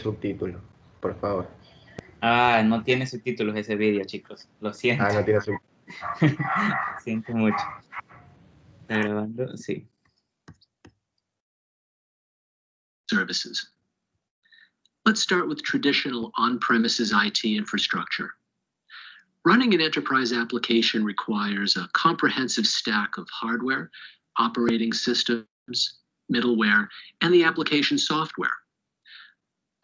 subtítulo, por favor. Ah, no tiene subtítulos ese vídeo, chicos. Lo Ah, siento. no tiene subtítulo. Lo siento mucho. ¿Está grabando? Sí. Services. Let's start with traditional on-premises IT infrastructure. Running an enterprise application requires a comprehensive stack of hardware, operating systems, middleware, and the application software.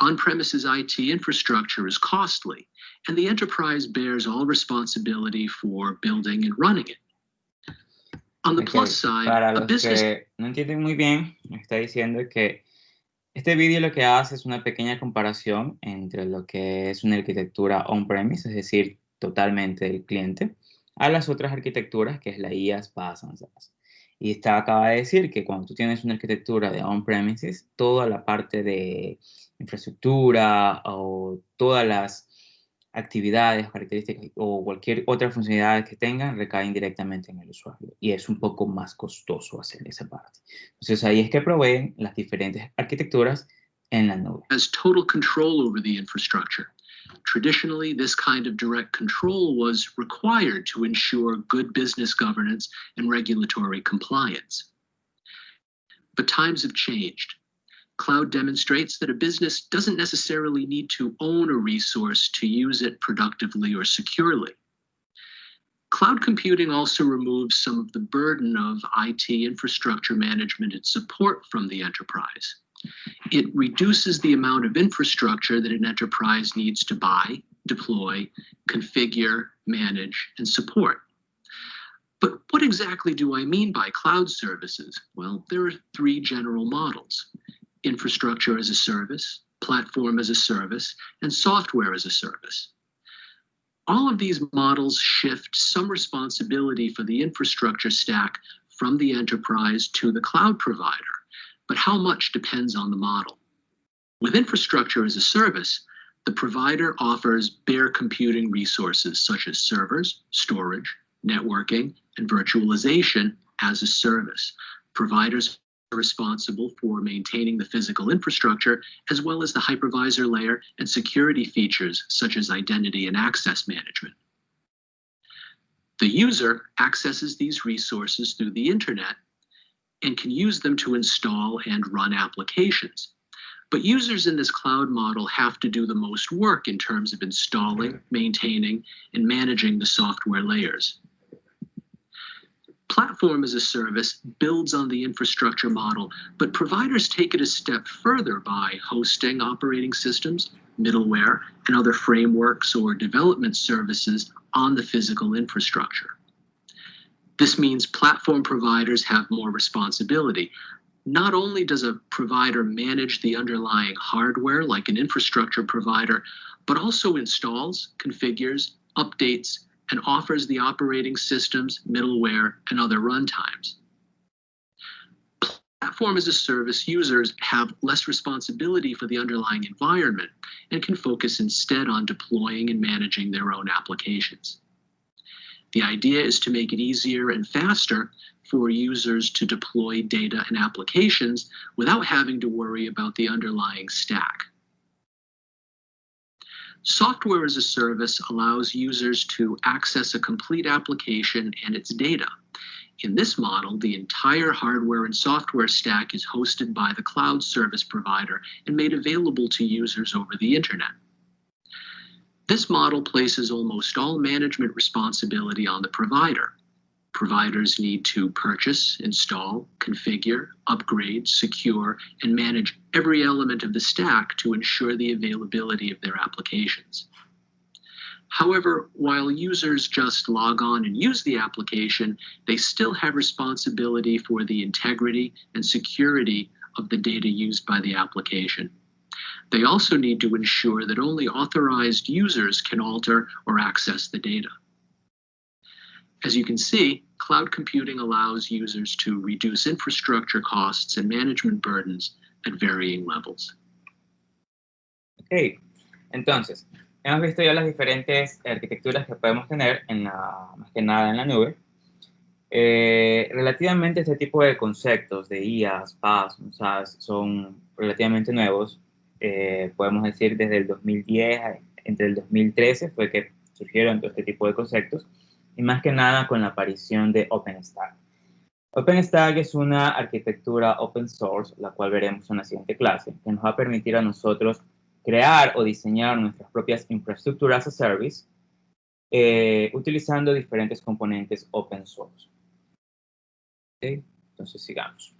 On-premises IT infrastructure is costly, and the enterprise bears all responsibility for building and running it. On the plus side, para a los business... que no entienden muy bien, está diciendo que este vídeo lo que hace es una pequeña comparación entre lo que es una arquitectura on-premise, es decir, totalmente del cliente, a las otras arquitecturas que es la IaaS, PaaS, SaaS. Y acaba de decir que cuando tú tienes una arquitectura de on-premises, toda la parte de infraestructura o todas las actividades, características o cualquier otra funcionalidad que tengan recaen directamente en el usuario y es un poco más costoso hacer esa parte. Entonces ahí es que proveen las diferentes arquitecturas en la nube. Has total control over the infrastructure. Traditionally, this kind of direct control was required to ensure good business governance and regulatory compliance. But times have changed. Cloud demonstrates that a business doesn't necessarily need to own a resource to use it productively or securely. Cloud computing also removes some of the burden of IT infrastructure management and support from the enterprise. It reduces the amount of infrastructure that an enterprise needs to buy, deploy, configure, manage, and support. But what exactly do I mean by cloud services? Well, there are three general models: infrastructure as a service, platform as a service, and software as a service. All of these models shift some responsibility for the infrastructure stack from the enterprise to the cloud provider, but how much depends on the model. With infrastructure as a service, the provider offers bare computing resources such as servers, storage, networking, and virtualization as a service. Providers are responsible for maintaining the physical infrastructure as well as the hypervisor layer and security features such as identity and access management. The user accesses these resources through the internet and can use them to install and run applications. But users in this cloud model have to do the most work in terms of installing, maintaining, and managing the software layers. Platform as a service builds on the infrastructure model, but providers take it a step further by hosting operating systems, middleware, and other frameworks or development services on the physical infrastructure. This means platform providers have more responsibility. Not only does a provider manage the underlying hardware like an infrastructure provider, but also installs, configures, updates, and offers the operating systems, middleware, and other runtimes. Platform as a service users have less responsibility for the underlying environment and can focus instead on deploying and managing their own applications. The idea is to make it easier and faster for users to deploy data and applications without having to worry about the underlying stack. Software as a service allows users to access a complete application and its data. In this model, the entire hardware and software stack is hosted by the cloud service provider and made available to users over the internet. This model places almost all management responsibility on the provider. Providers need to purchase, install, configure, upgrade, secure, and manage every element of the stack to ensure the availability of their applications. However, while users just log on and use the application, they still have responsibility for the integrity and security of the data used by the application. They also need to ensure that only authorized users can alter or access the data. As you can see, cloud computing allows users to reduce infrastructure costs and management burdens at varying levels. Ok, entonces, hemos visto ya las diferentes arquitecturas que podemos tener, más que nada en la nube. Relativamente este tipo de conceptos de IaaS, PaaS, SaaS son relativamente nuevos podemos decir desde el 2010, entre el 2013 fue que surgieron todo este tipo de conceptos, y más que nada con la aparición de OpenStack. OpenStack es una arquitectura open source, la cual veremos en la siguiente clase, que nos va a permitir a nosotros crear o diseñar nuestras propias infraestructuras as a service utilizando diferentes componentes open source. ¿Okay? Entonces sigamos.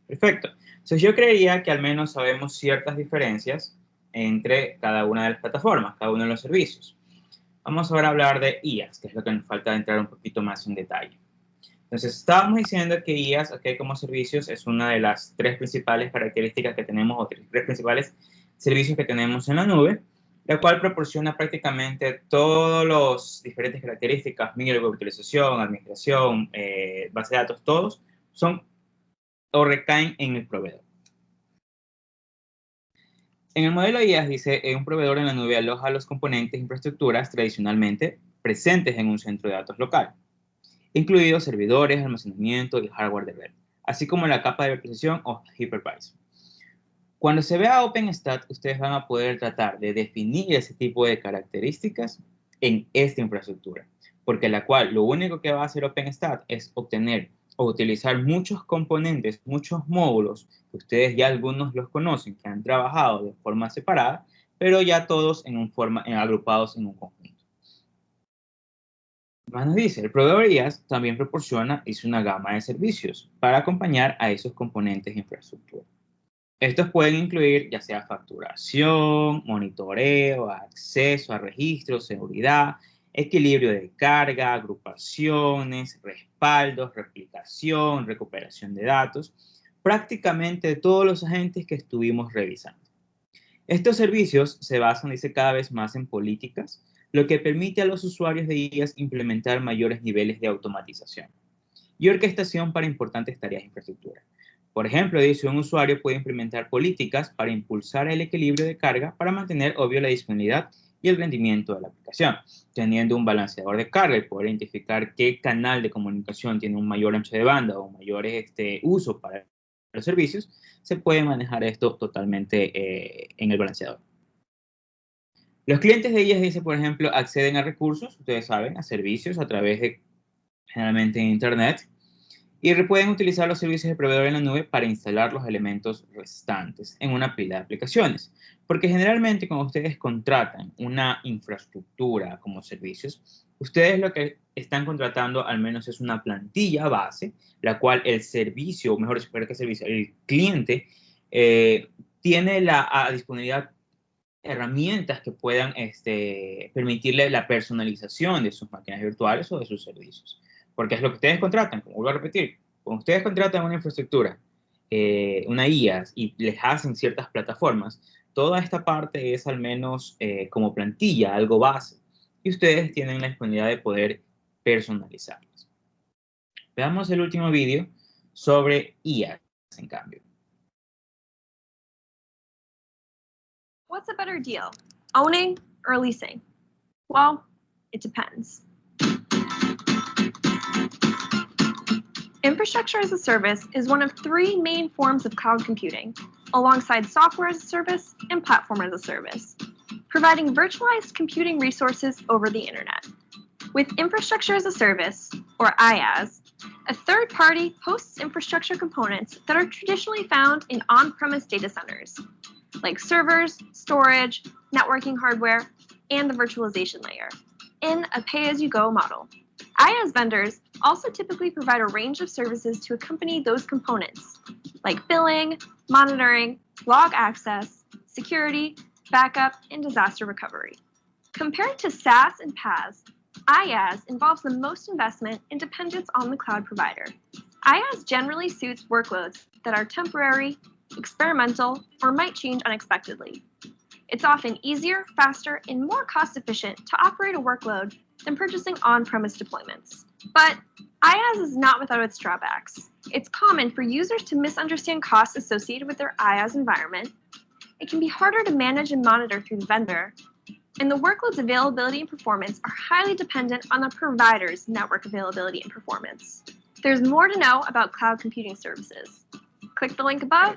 Perfecto. Entonces yo creería que al menos sabemos ciertas diferencias entre cada una de las plataformas, cada uno de los servicios. Vamos ahora a hablar de IaaS, que es lo que nos falta entrar un poquito más en detalle. Entonces, estábamos diciendo que IaaS, okay, como servicios, es una de las tres principales características que tenemos, o tres principales servicios que tenemos en la nube, la cual proporciona prácticamente todas las diferentes características, microvirtualización, administración, base de datos, todos son o recaen en el proveedor. En el modelo IaaS dice, un proveedor en la nube aloja los componentes e infraestructuras tradicionalmente presentes en un centro de datos local, incluidos servidores, almacenamiento y hardware de red, así como la capa de virtualización o hypervisor. Cuando se vea OpenStack, ustedes van a poder tratar de definir ese tipo de características en esta infraestructura, porque la cual lo único que va a hacer OpenStack es obtener o utilizar muchos componentes, muchos módulos, que ustedes ya algunos los conocen, que han trabajado de forma separada, pero ya todos agrupados en un conjunto. Más nos dice, el proveedor IaaS también proporciona una gama de servicios para acompañar a esos componentes de infraestructura. Estos pueden incluir ya sea facturación, monitoreo, acceso a registros, seguridad, equilibrio de carga, agrupaciones, respaldos, replicación, recuperación de datos, prácticamente todos los agentes que estuvimos revisando. Estos servicios se basan, dice, cada vez más en políticas, lo que permite a los usuarios de IaaS implementar mayores niveles de automatización y orquestación para importantes tareas de infraestructura. Por ejemplo, dice, un usuario puede implementar políticas para impulsar el equilibrio de carga para mantener, obvio, la disponibilidad y el rendimiento de la aplicación, teniendo un balanceador de carga y poder identificar qué canal de comunicación tiene un mayor ancho de banda o mayor uso para los servicios, se puede manejar esto totalmente en el balanceador. Los clientes de IaaS, dice, por ejemplo, acceden a recursos, ustedes saben, a servicios a través de, generalmente, Internet, y pueden utilizar los servicios de proveedor en la nube para instalar los elementos restantes en una pila de aplicaciones. Porque generalmente cuando ustedes contratan una infraestructura como servicios, ustedes lo que están contratando al menos es una plantilla base, la cual el servicio, o mejor dicho, el cliente tiene a disponibilidad herramientas que puedan permitirle la personalización de sus máquinas virtuales o de sus servicios. Porque es lo que ustedes contratan, como vuelvo a repetir, cuando ustedes contratan una infraestructura, una IaaS, y les hacen ciertas plataformas, toda esta parte es al menos como plantilla, algo base, y ustedes tienen la disponibilidad de poder personalizarlas. Veamos el último vídeo sobre IaaS, en cambio. What's a better deal, owning or leasing? Well, it depends. Infrastructure as a service is one of three main forms of cloud computing, alongside software as a service and platform as a service, providing virtualized computing resources over the internet. With infrastructure as a service, or IaaS, a third party hosts infrastructure components that are traditionally found in on-premise data centers, like servers, storage, networking hardware, and the virtualization layer, in a pay-as-you-go model. IaaS vendors also typically provide a range of services to accompany those components, like billing, monitoring, log access, security, backup, and disaster recovery. Compared to SaaS and PaaS, IaaS involves the most investment and dependence on the cloud provider. IaaS generally suits workloads that are temporary, experimental, or might change unexpectedly. It's often easier, faster, and more cost-efficient to operate a workload than purchasing on-premise deployments. But IaaS is not without its drawbacks. It's common for users to misunderstand costs associated with their IaaS environment. It can be harder to manage and monitor through the vendor. And the workload's availability and performance are highly dependent on the provider's network availability and performance. There's more to know about cloud computing services. Click the link above.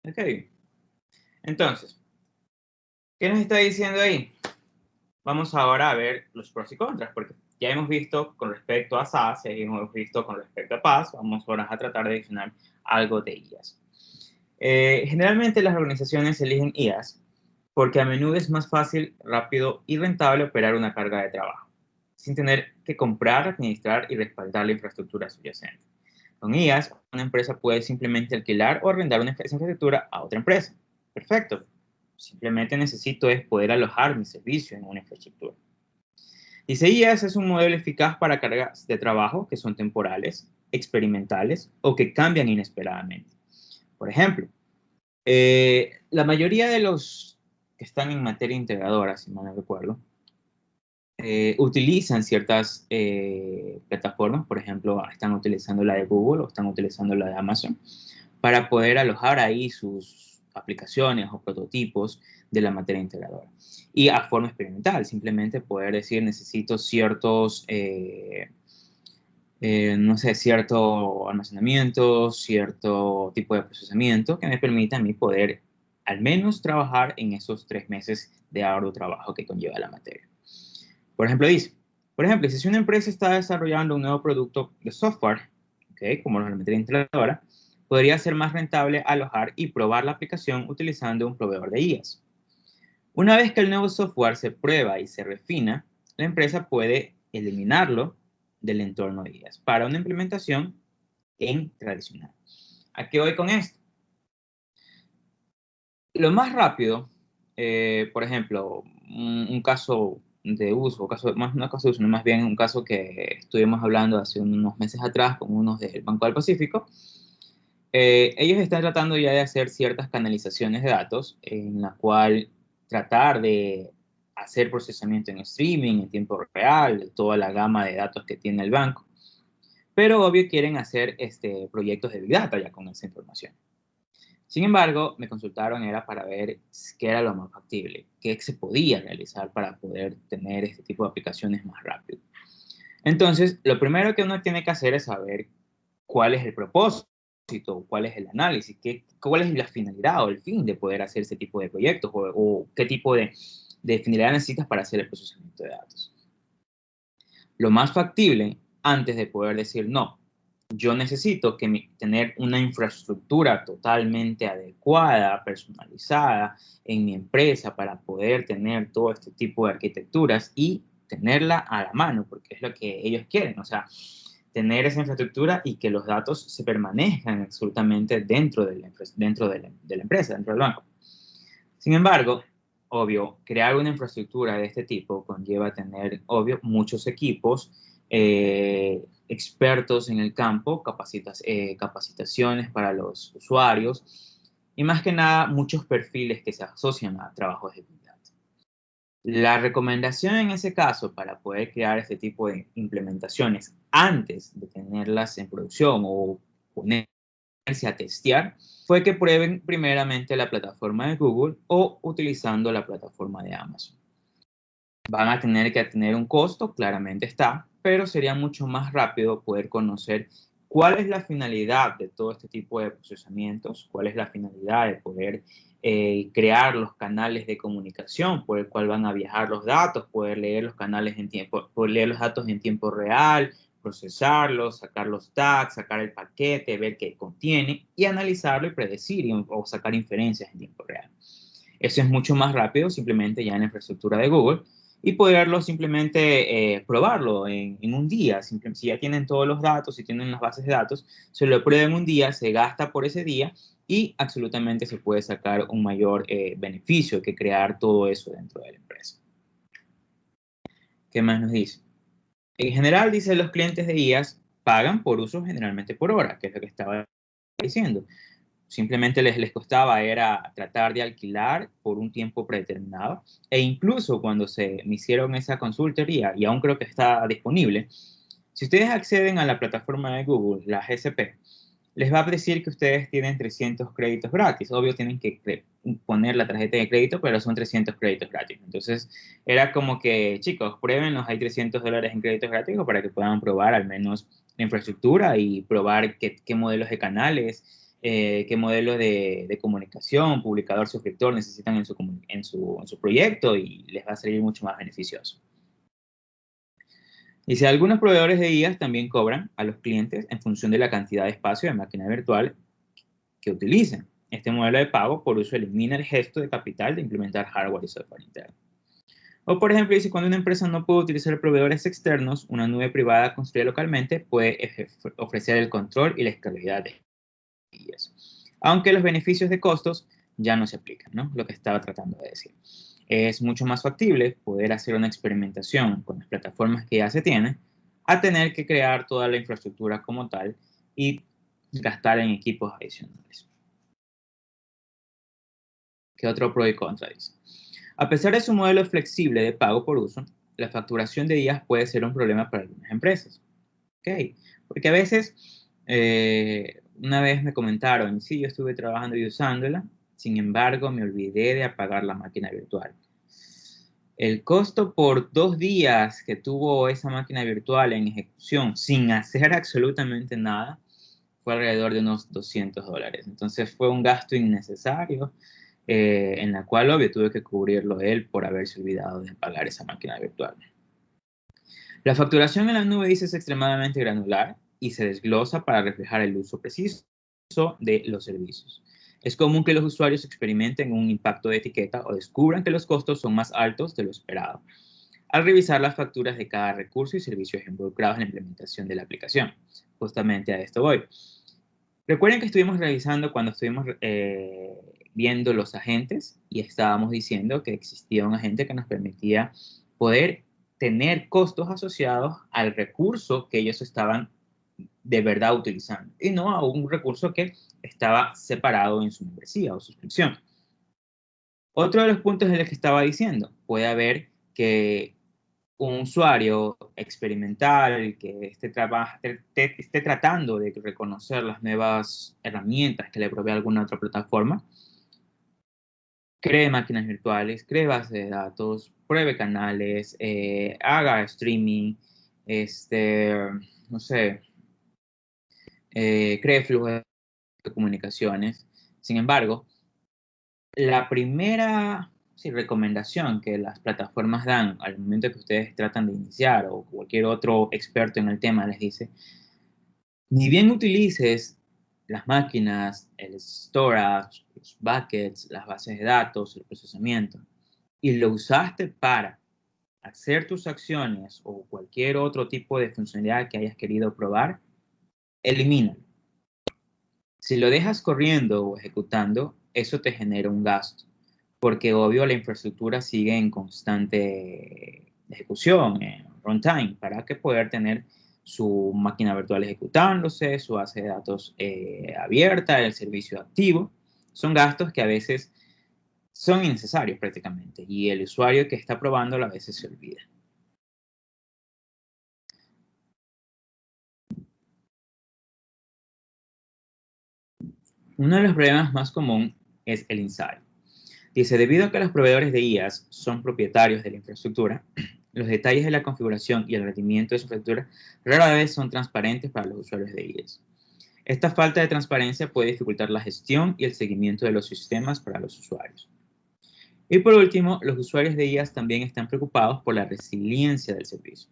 Ok, Entonces, ¿qué nos está diciendo ahí? Vamos ahora a ver los pros y contras, porque ya hemos visto con respecto a SaaS, ya hemos visto con respecto a PaaS, vamos ahora a tratar de adicionar algo de IaaS. Generalmente las organizaciones eligen IaaS porque a menudo es más fácil, rápido y rentable operar una carga de trabajo, sin tener que comprar, administrar y respaldar la infraestructura subyacente. Con IaaS, una empresa puede simplemente alquilar o arrendar una infraestructura a otra empresa. Perfecto. Simplemente necesito es poder alojar mi servicio en una infraestructura. Dice, IaaS es un modelo eficaz para cargas de trabajo que son temporales, experimentales o que cambian inesperadamente. Por ejemplo, la mayoría de los que están en materia integradora, si mal no recuerdo, utilizan ciertas plataformas, por ejemplo, están utilizando la de Google o están utilizando la de Amazon para poder alojar ahí sus aplicaciones o prototipos de la materia integradora. Y a forma experimental, simplemente poder decir, necesito ciertos, no sé, cierto almacenamiento, cierto tipo de procesamiento que me permita a mí poder al menos trabajar en esos 3 meses de arduo trabajo que conlleva la materia. Por ejemplo, si una empresa está desarrollando un nuevo producto de software, ¿okay?, como la materia integradora, podría ser más rentable alojar y probar la aplicación utilizando un proveedor de IaaS. Una vez que el nuevo software se prueba y se refina, la empresa puede eliminarlo del entorno de IaaS para una implementación en tradicional. ¿A qué voy con esto? Lo más rápido, por ejemplo, un caso de uso, más bien un caso que estuvimos hablando hace unos meses atrás con unos del Banco del Pacífico. Ellos están tratando ya de hacer ciertas canalizaciones de datos en la cual tratar de hacer procesamiento en streaming, en tiempo real, de toda la gama de datos que tiene el banco. Pero obvio quieren hacer proyectos de Big Data ya con esa información. Sin embargo, me consultaron era para ver qué era lo más factible, qué se podía realizar para poder tener este tipo de aplicaciones más rápido. Entonces, lo primero que uno tiene que hacer es saber cuál es el propósito, cuál es el análisis, cuál es la finalidad o el fin de poder hacer ese tipo de proyectos o qué tipo de finalidad necesitas para hacer el procesamiento de datos. Lo más factible, antes de poder decir no, yo necesito tener una infraestructura totalmente adecuada, personalizada en mi empresa para poder tener todo este tipo de arquitecturas y tenerla a la mano, porque es lo que ellos quieren, o sea, tener esa infraestructura y que los datos se permanezcan absolutamente dentro de la empresa, dentro del banco. Sin embargo, obvio, crear una infraestructura de este tipo conlleva tener, obvio, muchos equipos, expertos en el campo, capacitaciones para los usuarios y más que nada muchos perfiles que se asocian a trabajos de Big Data. La recomendación en ese caso para poder crear este tipo de implementaciones antes de tenerlas en producción o ponerse a testear fue que prueben primeramente la plataforma de Google o utilizando la plataforma de Amazon. Van a tener que tener un costo, claramente está, pero sería mucho más rápido poder conocer cuál es la finalidad de todo este tipo de procesamientos, cuál es la finalidad de poder crear los canales de comunicación por el cual van a viajar los datos, poder leer los datos en tiempo real, procesarlos, sacar los tags, sacar el paquete, ver qué contiene y analizarlo y predecir o sacar inferencias en tiempo real. Eso es mucho más rápido simplemente ya en la infraestructura de Google y poderlo simplemente probarlo en un día. Si ya tienen todos los datos, si tienen las bases de datos, se lo prueban un día, se gasta por ese día y absolutamente se puede sacar un mayor beneficio que crear todo eso dentro de la empresa. ¿Qué más nos dice? En general, dice, los clientes de IaaS pagan por uso generalmente por hora, que es lo que estaba diciendo. Simplemente les costaba era tratar de alquilar por un tiempo predeterminado. E incluso cuando me hicieron esa consultoría, y aún creo que está disponible, si ustedes acceden a la plataforma de Google, la GCP, les va a decir que ustedes tienen 300 créditos gratis. Obvio, tienen que poner la tarjeta de crédito, pero son 300 créditos gratis. Entonces, era como que, chicos, pruébenlos, hay $300 en créditos gratis para que puedan probar al menos la infraestructura y probar qué modelos de canales qué modelo de comunicación, publicador, suscriptor necesitan en su proyecto y les va a salir mucho más beneficioso. Dice, algunos proveedores de IaaS también cobran a los clientes en función de la cantidad de espacio de máquina virtual que utilicen. Este modelo de pago por uso elimina el gesto de capital de implementar hardware y software interno. O, por ejemplo, dice, cuando una empresa no puede utilizar proveedores externos, una nube privada construida localmente puede ofrecer el control y la escalabilidad de IaaS. Aunque los beneficios de costos ya no se aplican, ¿no? Lo que estaba tratando de decir. Es mucho más factible poder hacer una experimentación con las plataformas que ya se tienen a tener que crear toda la infraestructura como tal y gastar en equipos adicionales. ¿Qué otro pro y contra dice? A pesar de su modelo flexible de pago por uso, la facturación de IaaS puede ser un problema para algunas empresas. ¿Ok? Porque a veces, una vez me comentaron, sí, yo estuve trabajando y usándola, sin embargo, me olvidé de apagar la máquina virtual. El costo por 2 días que tuvo esa máquina virtual en ejecución sin hacer absolutamente nada fue alrededor de unos $200. Entonces fue un gasto innecesario en la cual, obvio, tuve que cubrirlo él por haberse olvidado de apagar esa máquina virtual. La facturación en la nube dice es extremadamente granular y se desglosa para reflejar el uso preciso de los servicios. Es común que los usuarios experimenten un impacto de etiqueta o descubran que los costos son más altos de lo esperado al revisar las facturas de cada recurso y servicios involucrados en la implementación de la aplicación. Justamente a esto voy. Recuerden que estuvimos revisando cuando estuvimos viendo los agentes y estábamos diciendo que existía un agente que nos permitía poder tener costos asociados al recurso que ellos estaban de verdad utilizando y no a un recurso que estaba separado en su membresía o suscripción. Otro de los puntos en el que estaba diciendo, puede haber que un usuario experimental que esté tratando de reconocer las nuevas herramientas que le provee alguna otra plataforma, cree máquinas virtuales, cree bases de datos, pruebe canales, haga streaming, no sé, cree flujos de comunicaciones. Sin embargo, la primera recomendación que las plataformas dan al momento que ustedes tratan de iniciar o cualquier otro experto en el tema les dice, ni bien utilices las máquinas, el storage, los buckets, las bases de datos, el procesamiento, y lo usaste para hacer tus acciones o cualquier otro tipo de funcionalidad que hayas querido probar, elimínalo. Si lo dejas corriendo o ejecutando, eso te genera un gasto, porque obvio la infraestructura sigue en constante ejecución, en runtime, para que poder tener su máquina virtual ejecutándose, su base de datos abierta, el servicio activo. Son gastos que a veces son innecesarios prácticamente y el usuario que está probándolo a veces se olvida. Uno de los problemas más comunes es el insider. Dice, debido a que los proveedores de IaaS son propietarios de la infraestructura, los detalles de la configuración y el rendimiento de su infraestructura rara vez son transparentes para los usuarios de IaaS. Esta falta de transparencia puede dificultar la gestión y el seguimiento de los sistemas para los usuarios. Y por último, los usuarios de IaaS también están preocupados por la resiliencia del servicio.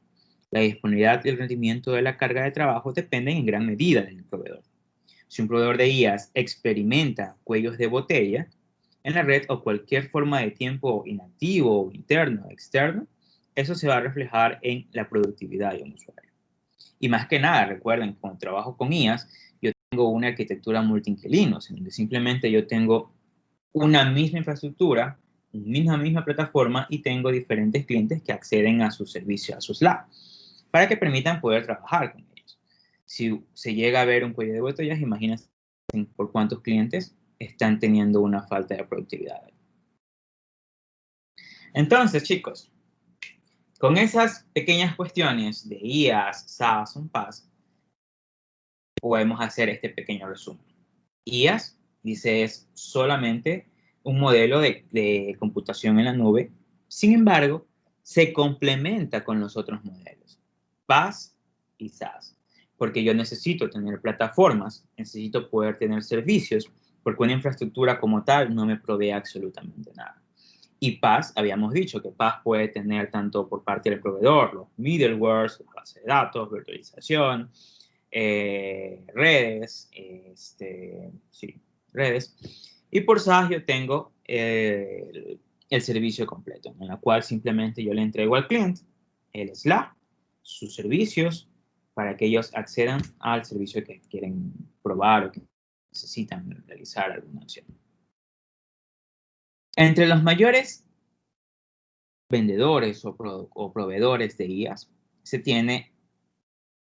La disponibilidad y el rendimiento de la carga de trabajo dependen en gran medida del proveedor. Si un proveedor de IaaS experimenta cuellos de botella en la red o cualquier forma de tiempo inactivo, interno o externo, eso se va a reflejar en la productividad de un usuario. Y más que nada, recuerden, cuando trabajo con IaaS, yo tengo una arquitectura multi-inquilinos, en donde simplemente yo tengo una misma infraestructura, una misma plataforma y tengo diferentes clientes que acceden a su servicio, a sus labs, para que permitan poder trabajar con ellos. Si se llega a ver un cuello de botellas, imagínense por cuántos clientes están teniendo una falta de productividad. Entonces, chicos, con esas pequeñas cuestiones de IaaS, SaaS, PaaS, podemos hacer este pequeño resumen. IaaS, dice, es solamente un modelo de computación en la nube. Sin embargo, se complementa con los otros modelos, PaaS y SaaS. porque yo necesito tener plataformas, necesito poder tener servicios, porque una infraestructura como tal no me provee absolutamente nada. Y PaaS, habíamos dicho que PaaS puede tener tanto por parte del proveedor, los middlewares, la base de datos, virtualización, redes, redes. Y por SaaS yo tengo el servicio completo, en la cual simplemente yo le entrego al cliente el Slack, sus servicios, para que ellos accedan al servicio que quieren probar o que necesitan realizar alguna acción. Entre los mayores vendedores o proveedores de IaaS se tiene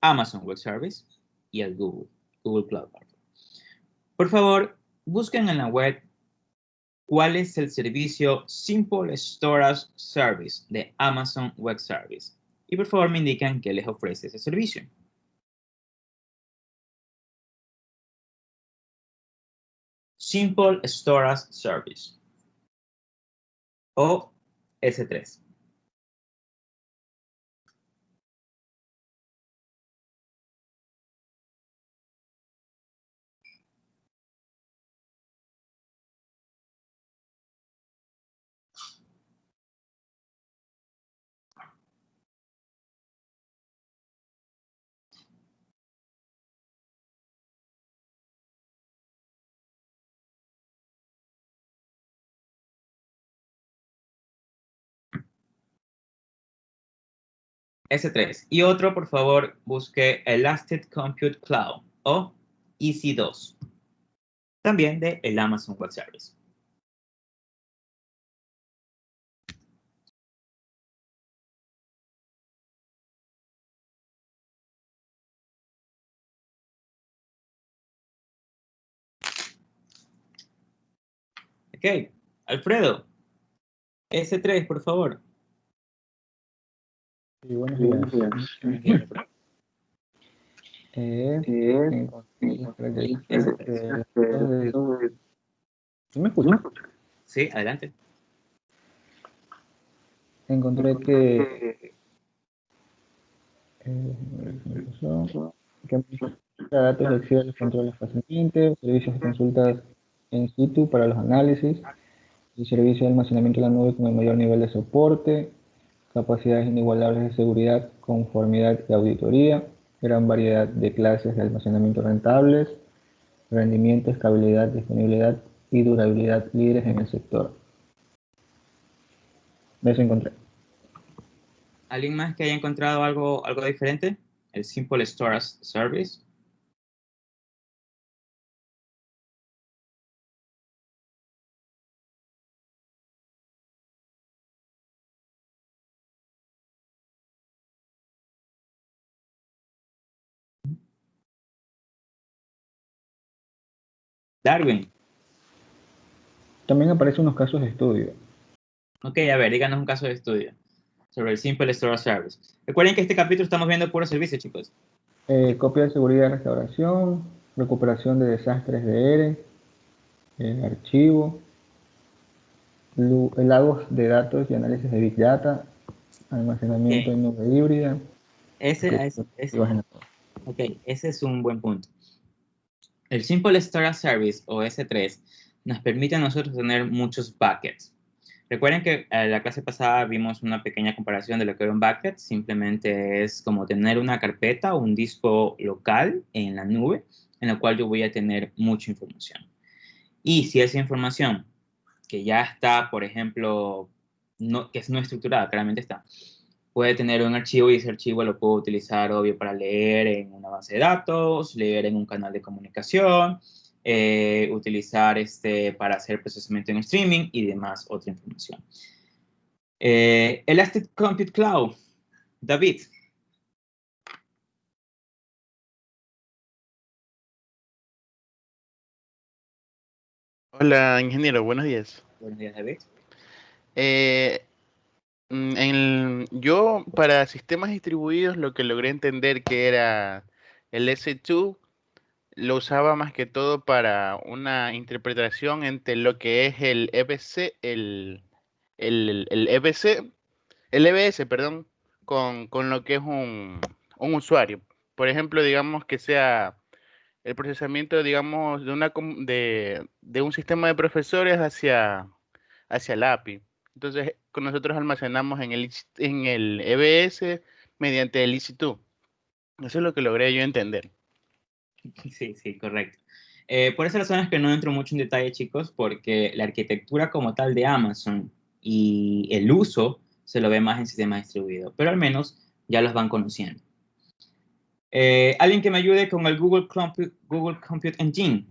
Amazon Web Service y el Google Cloud Platform. Por favor, busquen en la web cuál es el servicio Simple Storage Service de Amazon Web Service. Y por favor me indican qué les ofrece ese servicio. Simple Storage Service o S3. S3. Y otro, por favor, busque Elastic Compute Cloud o EC2. También de el Amazon Web Service. Ok, Alfredo, S3, por favor. Sí, buenos días. ¿Sí me escuchan? Sí, adelante. Encontré que datos de Excel, controles fácilmente, servicios de consultas in situ para los análisis, el servicio de almacenamiento en la nube con el mayor nivel de soporte, capacidades inigualables de seguridad, conformidad y auditoría, gran variedad de clases de almacenamiento rentables, rendimiento, escalabilidad, disponibilidad y durabilidad líderes en el sector. Eso encontré. ¿Alguien más que haya encontrado algo diferente? El Simple Storage Service. Darwin. También aparecen unos casos de estudio. Ok, a ver, díganos un caso de estudio sobre el Simple Storage Service. Recuerden que este capítulo estamos viendo puro servicio, chicos. Copia de seguridad y restauración, recuperación de desastres de ERE, archivo, lagos de datos y análisis de Big Data, almacenamiento en nube híbrida. Ese es un buen punto. El Simple Storage Service o S3 nos permite a nosotros tener muchos buckets. Recuerden que en la clase pasada vimos una pequeña comparación de lo que era un bucket. Simplemente es como tener una carpeta o un disco local en la nube en la cual yo voy a tener mucha información. Y si esa información que ya está, por ejemplo, que es no estructurada, claramente está, puede tener un archivo y ese archivo lo puedo utilizar, obvio, para leer en una base de datos, leer en un canal de comunicación, utilizar para hacer procesamiento en streaming y demás otra información. Elastic Compute Cloud. David. Hola, ingeniero, buenos días. Buenos días, David. Yo para sistemas distribuidos lo que logré entender que era el S2 lo usaba más que todo para una interpretación entre lo que es el EBC, el EBC, el EBS, perdón, con lo que es un usuario. Por ejemplo, digamos que sea el procesamiento, digamos, de un sistema de profesores hacia el API. Entonces, nosotros almacenamos en el EBS mediante el EC2. Eso es lo que logré yo entender. Sí, sí, correcto. Por esa razón es que no entro mucho en detalle, chicos, porque la arquitectura como tal de Amazon y el uso se lo ve más en sistemas distribuidos, pero al menos ya los van conociendo. Alguien que me ayude con el Google Compute Engine,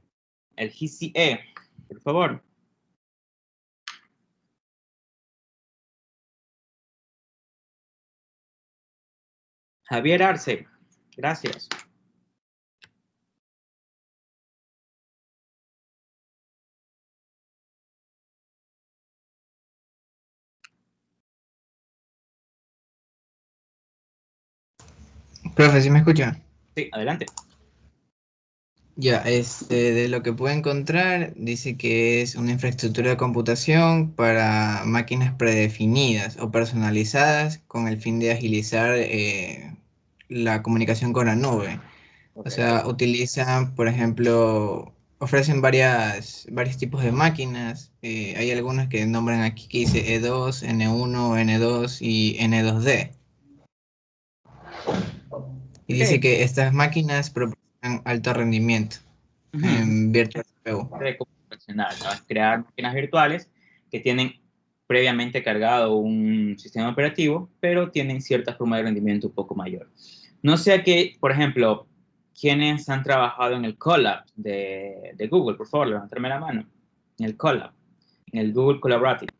el GCE, por favor. Javier Arce, gracias. Profe, ¿sí me escucha? Sí, adelante. Ya, de lo que puedo encontrar, dice que es una infraestructura de computación para máquinas predefinidas o personalizadas con el fin de agilizar la comunicación con la nube. O sea, utilizan, por ejemplo, ofrecen varios tipos de máquinas. Hay algunas que nombran aquí que dice E2, N1, N2 y N2D. Y dice que estas máquinas proporcionan alto rendimiento en Virtual CPU. Computacional, ¿no? Es crear máquinas virtuales que tienen previamente cargado un sistema operativo, pero tienen cierta forma de rendimiento un poco mayor. No sé qué, por ejemplo, ¿quiénes han trabajado en el Colab de Google? Por favor, levantarme la mano. En el Colab, en el Google Collaborative.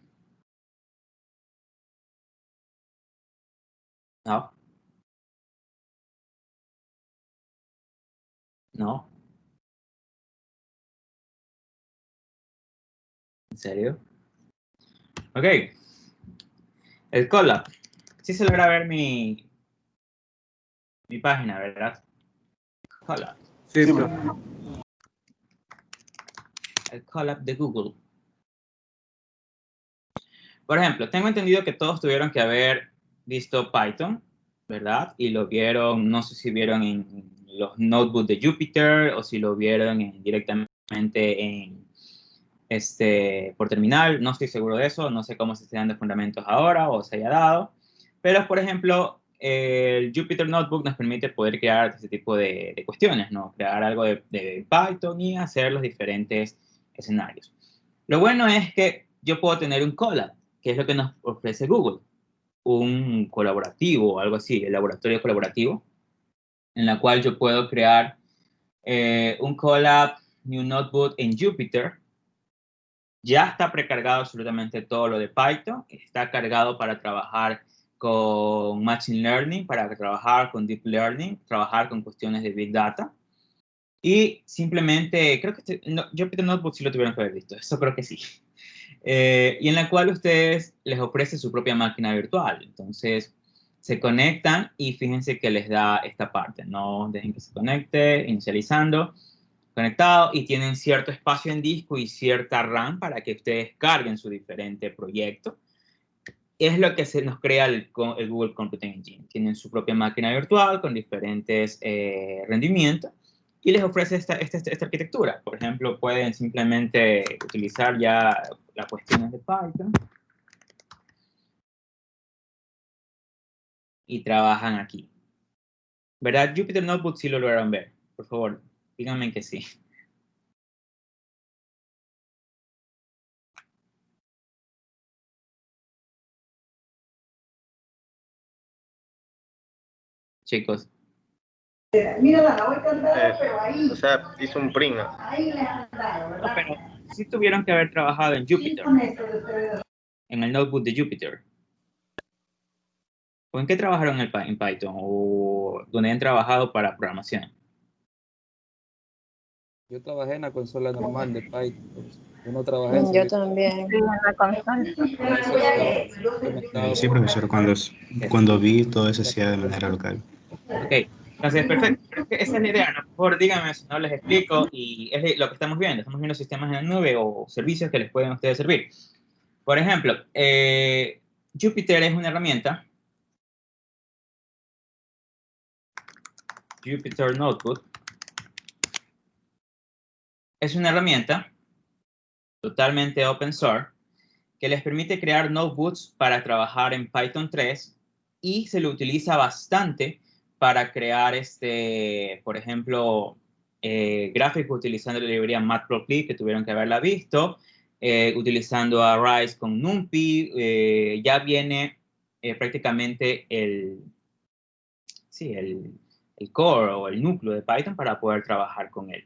¿No? ¿No? ¿En serio? Ok. El Colab. Sí se logra ver mi página, ¿verdad? Colab. Sí, profe. El Colab de Google. Por ejemplo, tengo entendido que todos tuvieron que haber visto Python, ¿verdad? Y lo vieron, no sé si vieron en los notebooks de Jupyter o si lo vieron directamente por terminal, no estoy seguro de eso, no sé cómo se estén dando fundamentos ahora o se haya dado, pero por ejemplo, el Jupyter Notebook nos permite poder crear este tipo de cuestiones, ¿no? Crear algo de Python y hacer los diferentes escenarios. Lo bueno es que yo puedo tener un Colab, que es lo que nos ofrece Google, un colaborativo o algo así, el laboratorio colaborativo, en la cual yo puedo crear un Colab New Notebook en Jupyter. Ya está precargado absolutamente todo lo de Python, está cargado para trabajar con Machine Learning, para trabajar con Deep Learning, trabajar con cuestiones de Big Data. Y simplemente, creo que Jupyter Notebook sí lo tuvieron que haber visto, eso creo que sí. Y en la cual ustedes les ofrece su propia máquina virtual. Entonces, se conectan y fíjense que les da esta parte. No dejen que se conecte, inicializando, conectado, y tienen cierto espacio en disco y cierta RAM para que ustedes carguen su diferente proyecto. Es lo que se nos crea el Google Computing Engine. Tienen su propia máquina virtual con diferentes rendimientos y les ofrece esta arquitectura. Por ejemplo, pueden simplemente utilizar ya las cuestiones de Python y trabajan aquí. ¿Verdad? Jupyter Notebook sí lo lograron ver. Por favor, díganme que sí. Chicos. Mira, la voy a cantar, pero ahí. O sea, hizo un print. Ahí le han dado, ¿verdad? No, pero sí tuvieron que haber trabajado en Jupyter. En el notebook de Jupyter. ¿O en qué trabajaron en Python? ¿O donde han trabajado para programación? Yo trabajé en la consola normal de Python. Yo no trabajé en Yo también. Sí, en la consola. Sí, profesor, cuando vi todo eso hacía de manera local. Ok, entonces, perfecto. Creo que esa es la idea, ¿no? Por favor, díganme si no les explico, y es lo que estamos viendo. Estamos viendo sistemas en la nube o servicios que les pueden a ustedes servir. Por ejemplo, Jupyter es una herramienta. Jupyter Notebook es una herramienta totalmente open source que les permite crear notebooks para trabajar en Python 3 y se lo utiliza bastante para crear, por ejemplo, gráficos utilizando la librería Matplotlib, que tuvieron que haberla visto, utilizando a Rise con NumPy, ya viene prácticamente el core o el núcleo de Python para poder trabajar con él.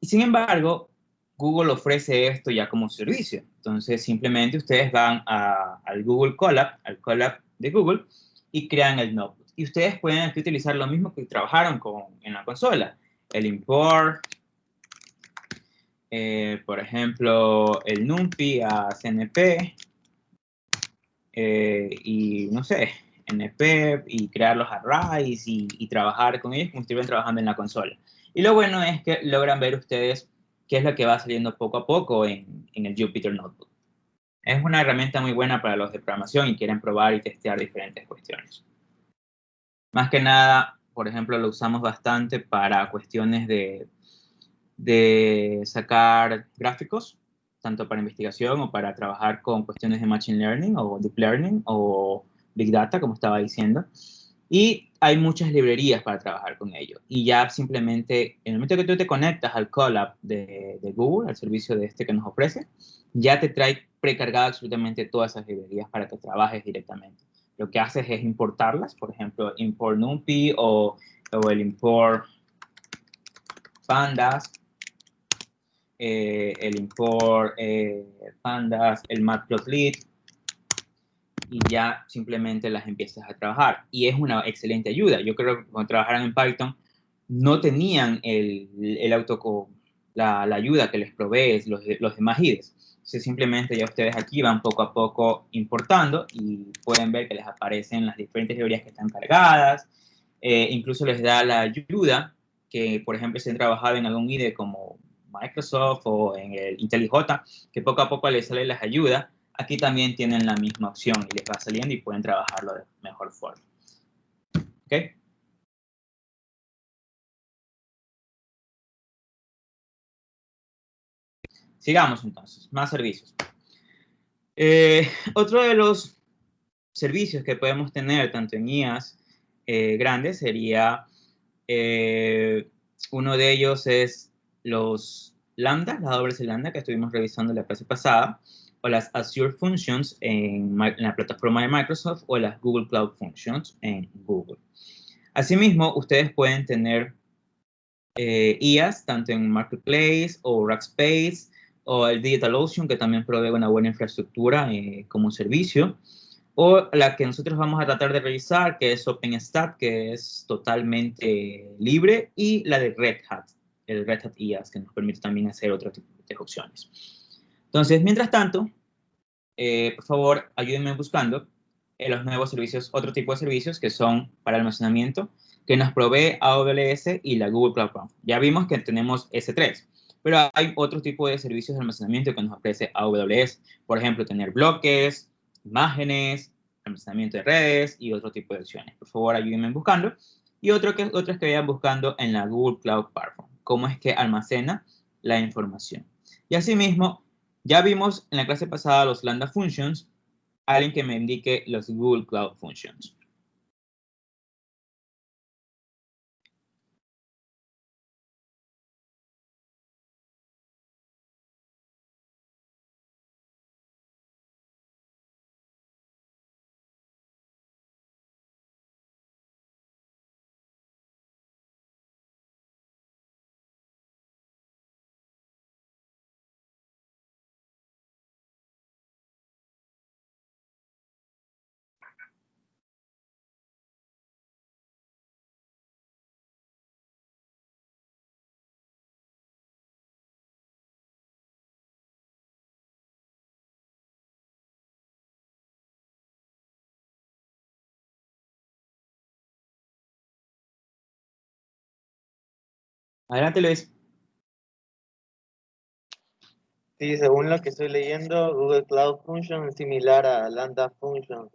Y sin embargo, Google ofrece esto ya como servicio. Entonces, simplemente ustedes van al Google Colab, al Colab de Google, y crean el notebook. Y ustedes pueden aquí utilizar lo mismo que trabajaron en la consola. El import, por ejemplo, el NumPy a CNP, y no sé, NP, y crear los arrays y trabajar con ellos como si estuvieran trabajando en la consola. Y lo bueno es que logran ver ustedes qué es lo que va saliendo poco a poco en el Jupyter Notebook. Es una herramienta muy buena para los de programación y quieren probar y testear diferentes cuestiones. Más que nada, por ejemplo, lo usamos bastante para cuestiones de sacar gráficos, tanto para investigación o para trabajar con cuestiones de Machine Learning o Deep Learning o Big Data, como estaba diciendo. Y hay muchas librerías para trabajar con ello. Y ya simplemente, en el momento que tú te conectas al Colab de Google, al servicio que nos ofrece, ya te trae precargada absolutamente todas esas librerías para que trabajes directamente. Lo que haces es importarlas, por ejemplo, import NumPy o el import pandas, el import pandas, el matplotlib, y ya simplemente las empiezas a trabajar. Y es una excelente ayuda. Yo creo que cuando trabajaran en Python no tenían la ayuda que les provee los demás IDEs. Entonces simplemente ya ustedes aquí van poco a poco importando y pueden ver que les aparecen las diferentes librerías que están cargadas. Incluso les da la ayuda que, por ejemplo, si han trabajado en algún IDE como Microsoft o en el IntelliJ, que poco a poco les sale las ayudas. Aquí también tienen la misma opción y les va saliendo y pueden trabajarlo de mejor forma. ¿Ok? Sigamos entonces, más servicios. Otro de los servicios que podemos tener tanto en IAs grandes sería, uno de ellos es los Lambda, las AWS Lambda que estuvimos revisando la clase pasada, o las Azure Functions en la plataforma de Microsoft, o las Google Cloud Functions en Google. Asimismo, ustedes pueden tener IaaS, tanto en Marketplace o Rackspace, o el DigitalOcean, que también provee una buena infraestructura como servicio, o la que nosotros vamos a tratar de revisar, que es OpenStack, que es totalmente libre, y la de Red Hat, el Red Hat IaaS, que nos permite también hacer otro tipo de opciones. Entonces, mientras tanto, por favor, ayúdenme buscando los nuevos servicios, otro tipo de servicios que son para almacenamiento, que nos provee AWS y la Google Cloud Platform. Ya vimos que tenemos S3, pero hay otro tipo de servicios de almacenamiento que nos ofrece AWS. Por ejemplo, tener bloques, imágenes, almacenamiento de redes y otro tipo de opciones. Por favor, ayúdenme buscando. Y otras que vayan buscando en la Google Cloud Platform, cómo es que almacena la información. Y asimismo, ya vimos en la clase pasada los Lambda Functions. Alguien que me indique los Google Cloud Functions. Adelante, Luis. Sí, según lo que estoy leyendo, Google Cloud Function es similar a Lambda Function.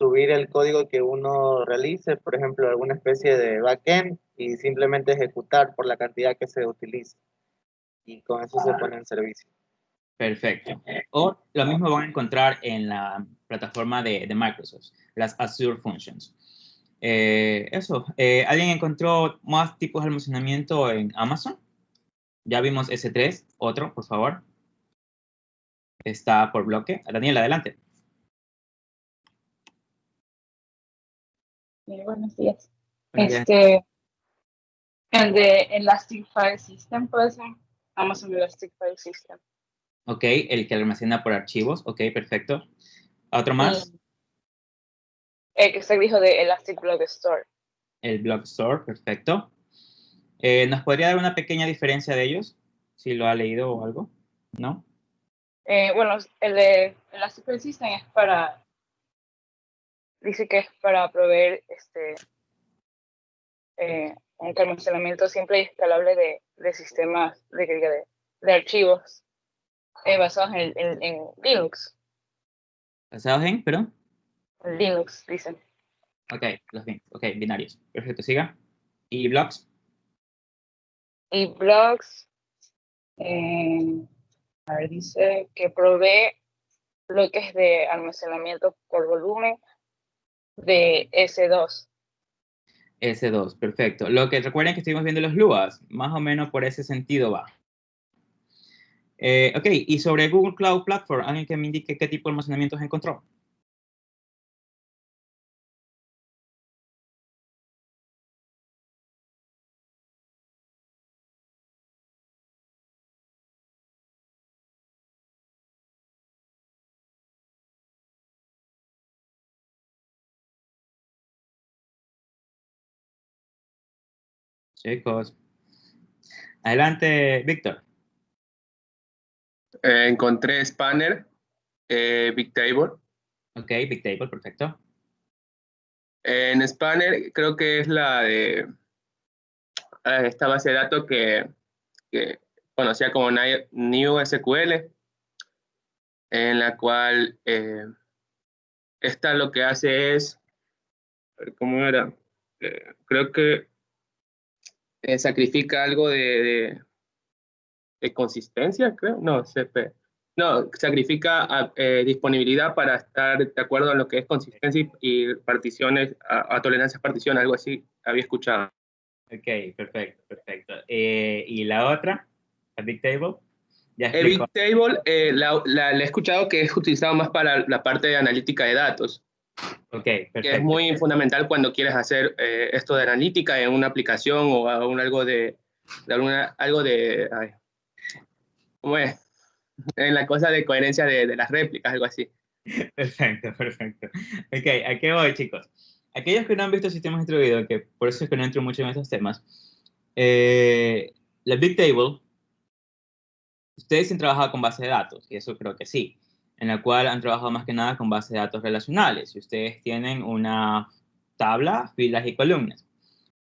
subir el código que uno realice, por ejemplo, alguna especie de backend y simplemente ejecutar por la cantidad que se utilice. Y con eso se pone en servicio. Perfecto. O lo mismo van a encontrar en la plataforma de Microsoft, las Azure Functions. ¿Alguien encontró más tipos de almacenamiento en Amazon? Ya vimos S3, otro, por favor. Está por bloque. Daniel, adelante. Buenos días. Buenos días. El de Elastic File System, ¿puede ser? Amazon Elastic File System. Ok, el que almacena por archivos. Ok, perfecto. ¿Otro más? El que se dijo de Elastic Block Store. El Block Store, perfecto. ¿Nos podría dar una pequeña diferencia de ellos? Si lo ha leído o algo, ¿no? Bueno, el de Elastic File System es para... Dice que es para proveer un almacenamiento simple y escalable de sistemas, de archivos basados en Linux. ¿Basados en, perdón? Linux, dicen. Ok, binarios. Perfecto, siga. ¿Y blocks? Y blocks, a ver, dice que provee bloques de almacenamiento por volumen de S2. S2, perfecto. Recuerden que estuvimos viendo los LUAs, más o menos por ese sentido va. Ok, y sobre Google Cloud Platform, ¿alguien que me indique qué tipo de almacenamiento se encontró? Chicos. Adelante, Víctor. Encontré Spanner, Bigtable. Ok, Bigtable, perfecto. En Spanner creo que es la de esta base de datos que conocía como New SQL, en la cual esta lo que hace es, ¿cómo era? Creo que sacrifica algo de consistencia, creo. No, CP. No, sacrifica disponibilidad para estar de acuerdo en lo que es consistencia y particiones, a tolerancia a partición, algo así había escuchado. Ok, perfecto. ¿Y la otra? ¿La Bigtable? Bigtable la he escuchado que es utilizado más para la parte de analítica de datos. Ok, perfecto. Que es muy fundamental cuando quieres hacer esto de analítica en una aplicación o algo de ¿cómo es? En la cosa de coherencia de las réplicas, algo así. Perfecto. Ok, ¿a qué voy, chicos? Aquellos que no han visto sistemas distribuidos, que por eso es que no entro mucho en estos temas, la Bigtable, ustedes han trabajado con base de datos, y eso creo que sí, en la cual han trabajado más que nada con bases de datos relacionales, y ustedes tienen una tabla, filas y columnas.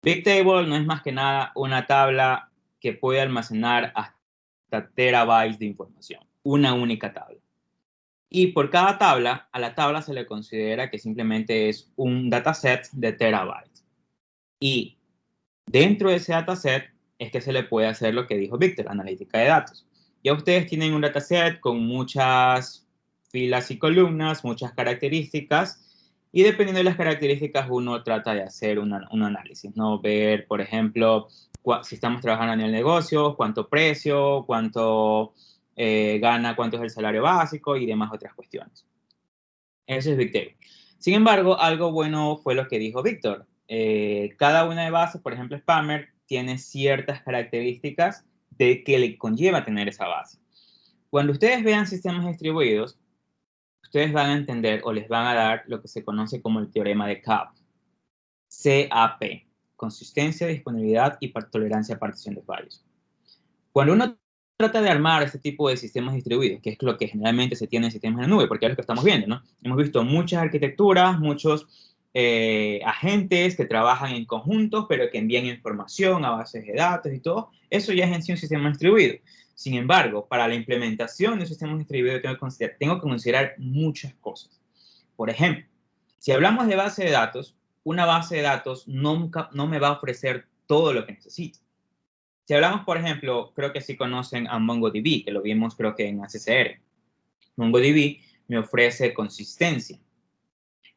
Bigtable no es más que nada una tabla que puede almacenar hasta terabytes de información, una única tabla. Y por cada tabla, a la tabla se le considera que simplemente es un dataset de terabytes. Y dentro de ese dataset es que se le puede hacer lo que dijo Víctor, analítica de datos. Ya ustedes tienen un dataset con muchas filas y columnas, muchas características, y dependiendo de las características uno trata de hacer un análisis, ¿no? Ver, por ejemplo, si estamos trabajando en el negocio, cuánto precio, cuánto gana, cuánto es el salario básico y demás otras cuestiones. Eso es Bigtable. Sin embargo, algo bueno fue lo que dijo Víctor. Cada una de bases, por ejemplo, Spanner, tiene ciertas características de que le conlleva tener esa base. Cuando ustedes vean sistemas distribuidos, ustedes van a entender o les van a dar lo que se conoce como el teorema de CAP. CAP, consistencia, disponibilidad y tolerancia a partición de fallos. Cuando uno trata de armar este tipo de sistemas distribuidos, que es lo que generalmente se tiene en sistemas en la nube, porque es lo que estamos viendo, ¿no? Hemos visto muchas arquitecturas, muchos agentes que trabajan en conjuntos, pero que envían información a bases de datos y todo. Eso ya es en sí un sistema distribuido. Sin embargo, para la implementación de un sistema distribuido tengo que considerar muchas cosas. Por ejemplo, Si hablamos de base de datos, una base de datos nunca, no me va a ofrecer todo lo que necesito. Si hablamos, por ejemplo, creo que sí conocen a MongoDB, que lo vimos creo que en ACCR. MongoDB me ofrece consistencia.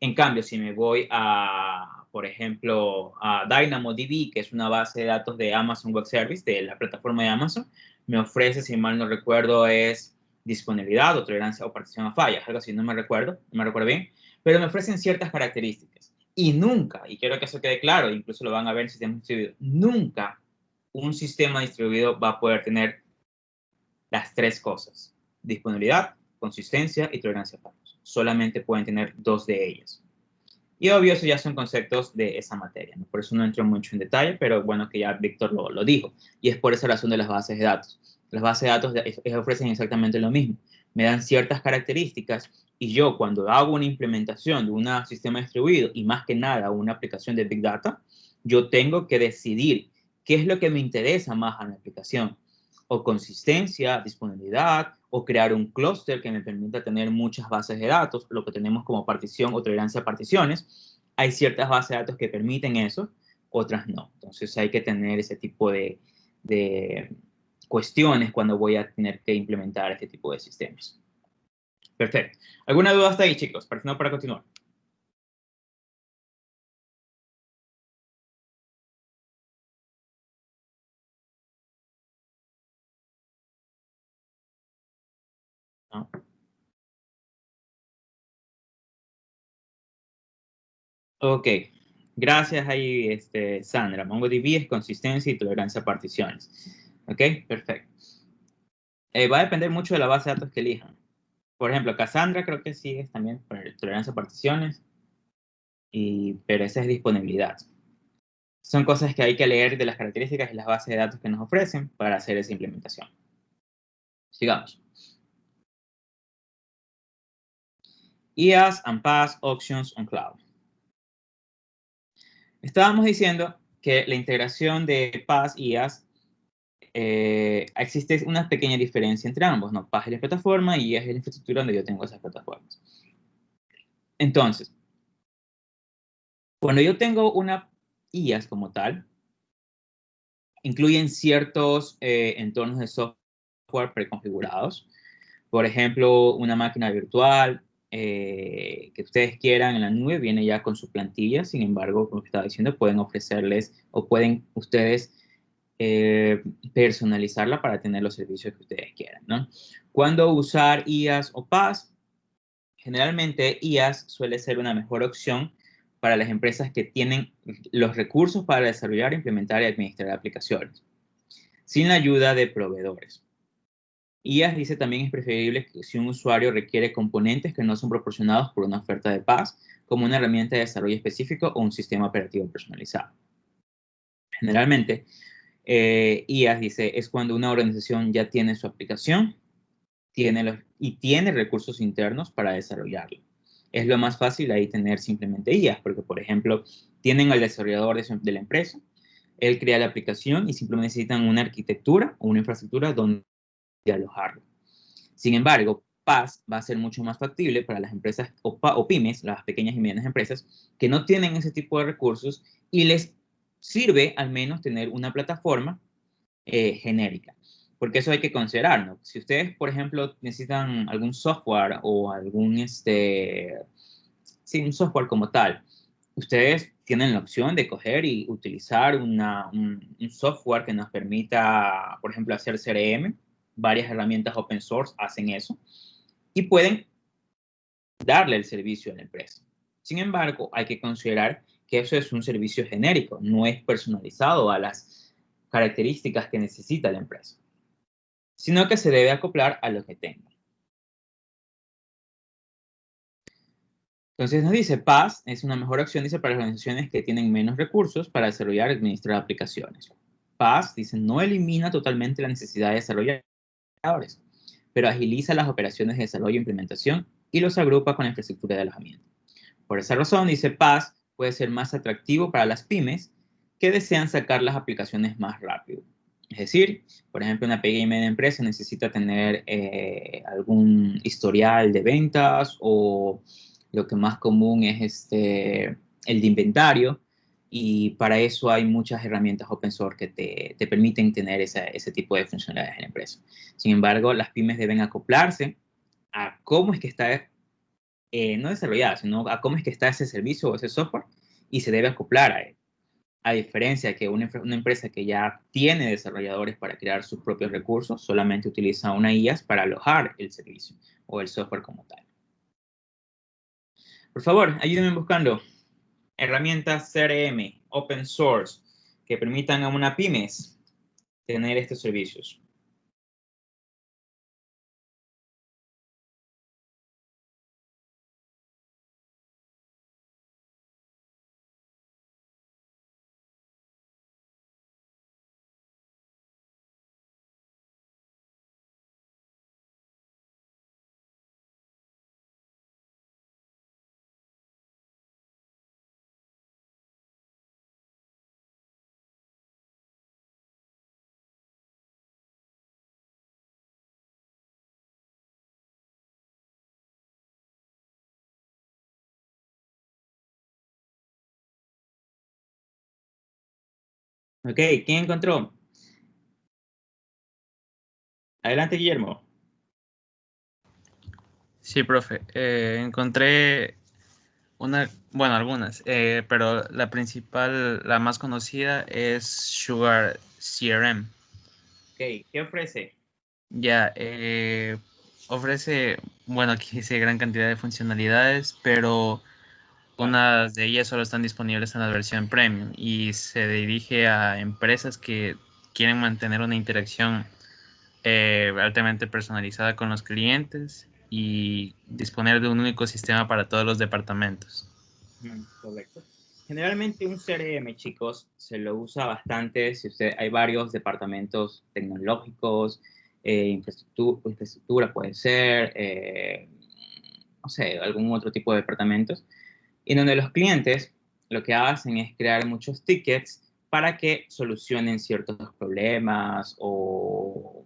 En cambio, si me voy a, por ejemplo, a DynamoDB, que es una base de datos de Amazon Web Service, de la plataforma de Amazon, me ofrece, si mal no recuerdo, es disponibilidad o tolerancia o partición a fallas, algo así, no me recuerdo bien, pero me ofrecen ciertas características. Y nunca, y quiero que eso quede claro, incluso lo van a ver en sistemas distribuidos, nunca un sistema distribuido va a poder tener las tres cosas: disponibilidad, consistencia y tolerancia a fallos. Solamente pueden tener dos de ellas. Y obvio, eso ya son conceptos de esa materia, ¿no? Por eso no entro mucho en detalle, pero bueno, que ya Víctor lo dijo. Y es por esa razón de las bases de datos. Las bases de datos ofrecen exactamente lo mismo. Me dan ciertas características y yo, cuando hago una implementación de un sistema distribuido y más que nada una aplicación de Big Data, yo tengo que decidir qué es lo que me interesa más a la aplicación. O consistencia, disponibilidad, o crear un clúster que me permita tener muchas bases de datos, lo que tenemos como partición o tolerancia a particiones. Hay ciertas bases de datos que permiten eso, otras no. Entonces hay que tener ese tipo de cuestiones cuando voy a tener que implementar este tipo de sistemas. Perfecto. ¿Alguna duda hasta ahí, chicos? Para continuar. ¿No? Ok. Gracias ahí, Sandra. MongoDB es consistencia y tolerancia a particiones. Ok, perfecto. Va a depender mucho de la base de datos que elijan. Por ejemplo, Cassandra creo que sí es también por tolerancia a particiones, pero esa es disponibilidad. Son cosas que hay que leer de las características y las bases de datos que nos ofrecen para hacer esa implementación. Sigamos. IaaS and PaaS Options on Cloud. Estábamos diciendo que la integración de PaaS y IaaS existe una pequeña diferencia entre ambos, ¿no? PaaS es la plataforma y IaaS es la infraestructura donde yo tengo esas plataformas. Entonces, cuando yo tengo una IaaS como tal, incluyen ciertos entornos de software preconfigurados. Por ejemplo, una máquina virtual que ustedes quieran en la nube viene ya con su plantilla. Sin embargo, como estaba diciendo, pueden ofrecerles o pueden ustedes personalizarla para tener los servicios que ustedes quieran, ¿no? Cuando usar IaaS o PaaS, generalmente IaaS suele ser una mejor opción para las empresas que tienen los recursos para desarrollar, implementar y administrar aplicaciones, sin la ayuda de proveedores. IaaS dice también es preferible que si un usuario requiere componentes que no son proporcionados por una oferta de PaaS, como una herramienta de desarrollo específico o un sistema operativo personalizado. Generalmente, IaaS dice es cuando una organización ya tiene su aplicación tiene recursos internos para desarrollarlo. Es lo más fácil ahí tener simplemente IaaS, porque, por ejemplo, tienen al desarrollador de la empresa, él crea la aplicación y simplemente necesitan una arquitectura o una infraestructura donde alojarlo. Sin embargo, PaaS va a ser mucho más factible para las empresas o pymes, las pequeñas y medianas empresas, que no tienen ese tipo de recursos y les sirve al menos tener una plataforma genérica. Porque eso hay que considerar, ¿no? Si ustedes, por ejemplo, necesitan algún software o algún, un software como tal, ustedes tienen la opción de coger y utilizar un software que nos permita, por ejemplo, hacer CRM. Varias herramientas open source hacen eso y pueden darle el servicio a la empresa. Sin embargo, hay que considerar que eso es un servicio genérico, no es personalizado a las características que necesita la empresa, sino que se debe acoplar a lo que tenga. Entonces nos dice, PaaS es una mejor opción, dice, para organizaciones que tienen menos recursos para desarrollar y administrar aplicaciones. PaaS, dice, no elimina totalmente la necesidad de desarrolladores, pero agiliza las operaciones de desarrollo e implementación y los agrupa con la infraestructura de alojamiento. Por esa razón, dice, PaaS puede ser más atractivo para las pymes que desean sacar las aplicaciones más rápido. Es decir, por ejemplo, una pequeña y media empresa necesita tener algún historial de ventas o Lo que más común es el de inventario, y para eso hay muchas herramientas open source que te permiten tener ese tipo de funcionalidades en la empresa. Sin embargo, las pymes deben acoplarse a cómo es que está, no desarrollada, sino a cómo es que está ese servicio o ese software, y se debe acoplar a él. A diferencia de que una empresa que ya tiene desarrolladores para crear sus propios recursos, solamente utiliza una IaaS para alojar el servicio o el software como tal. Por favor, ayúdenme buscando herramientas CRM, open source, que permitan a una pymes tener estos servicios. Ok, ¿quién encontró? Adelante, Guillermo. Sí, profe. Encontré algunas, pero la principal, la más conocida es Sugar CRM. Ok, ¿qué ofrece? Ya, ofrece, aquí dice gran cantidad de funcionalidades, pero unas de ellas solo están disponibles en la versión premium y se dirige a empresas que quieren mantener una interacción altamente personalizada con los clientes y disponer de un único sistema para todos los departamentos. Correcto. Generalmente un CRM, chicos, se lo usa bastante si hay varios departamentos tecnológicos, infraestructura puede ser, no sé, algún otro tipo de departamentos, y donde los clientes lo que hacen es crear muchos tickets para que solucionen ciertos problemas o